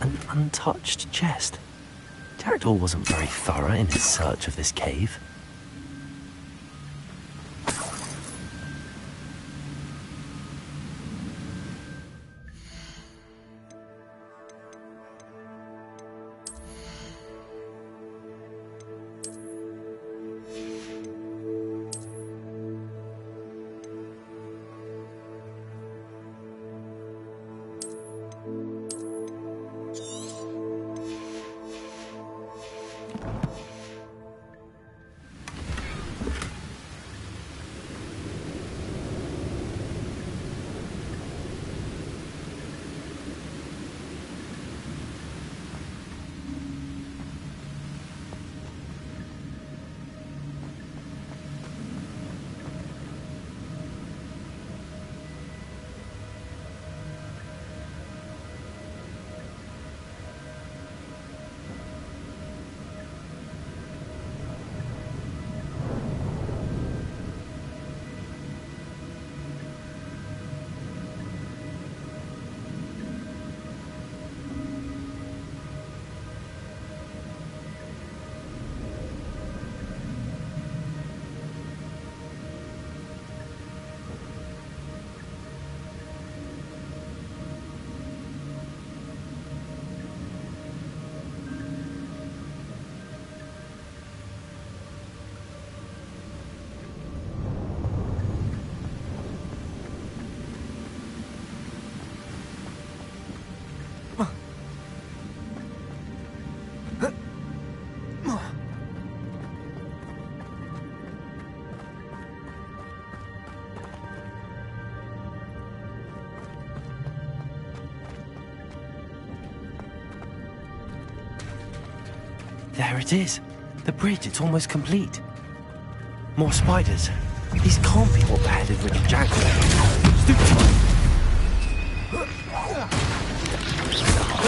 An untouched chest. Jackdaw wasn't very thorough in his search of this cave. There it is. The bridge, it's almost complete. More spiders. These can't be what beheaded Ricky Jackdaw. Stupid one.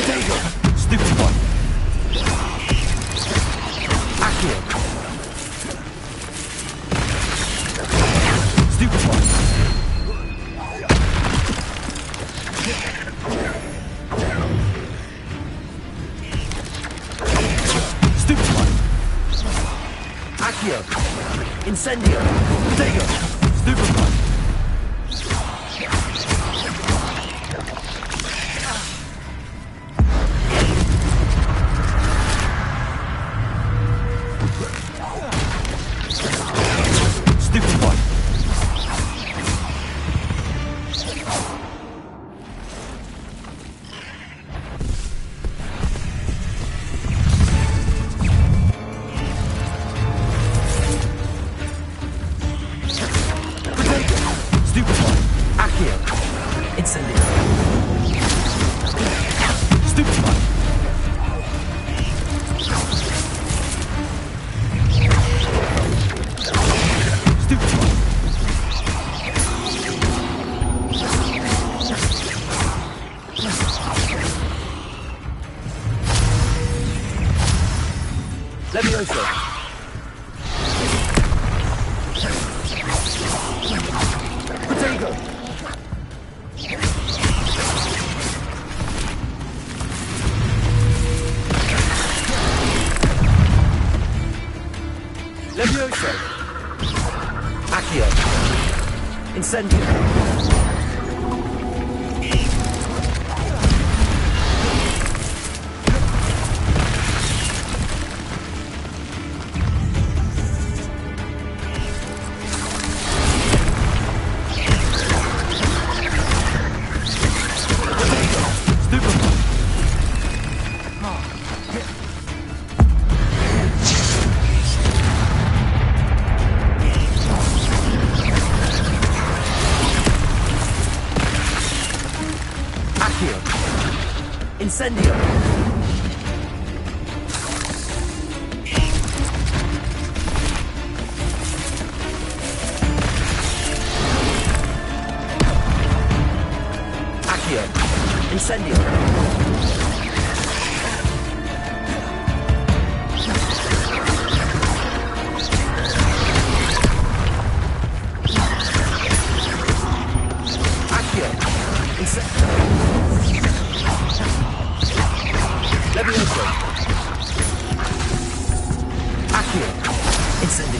There you go. Stupid one. Accio. Stupid one. Stupid one. Accio! Incendio! Protego! Stupefy! Stupefy! Levioso! Protego! Levioso! Accio! Incendio! Incendio! Accio! Incendio! Accio! Levioso! Accio! Incendio!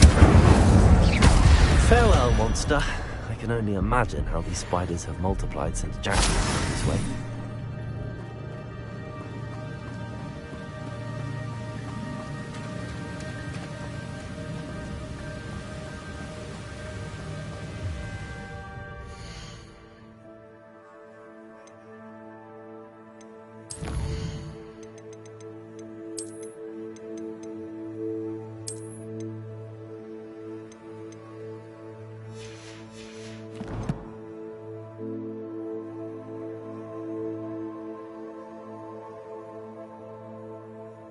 Farewell, monster. I can only imagine how these spiders have multiplied since Jack was this way.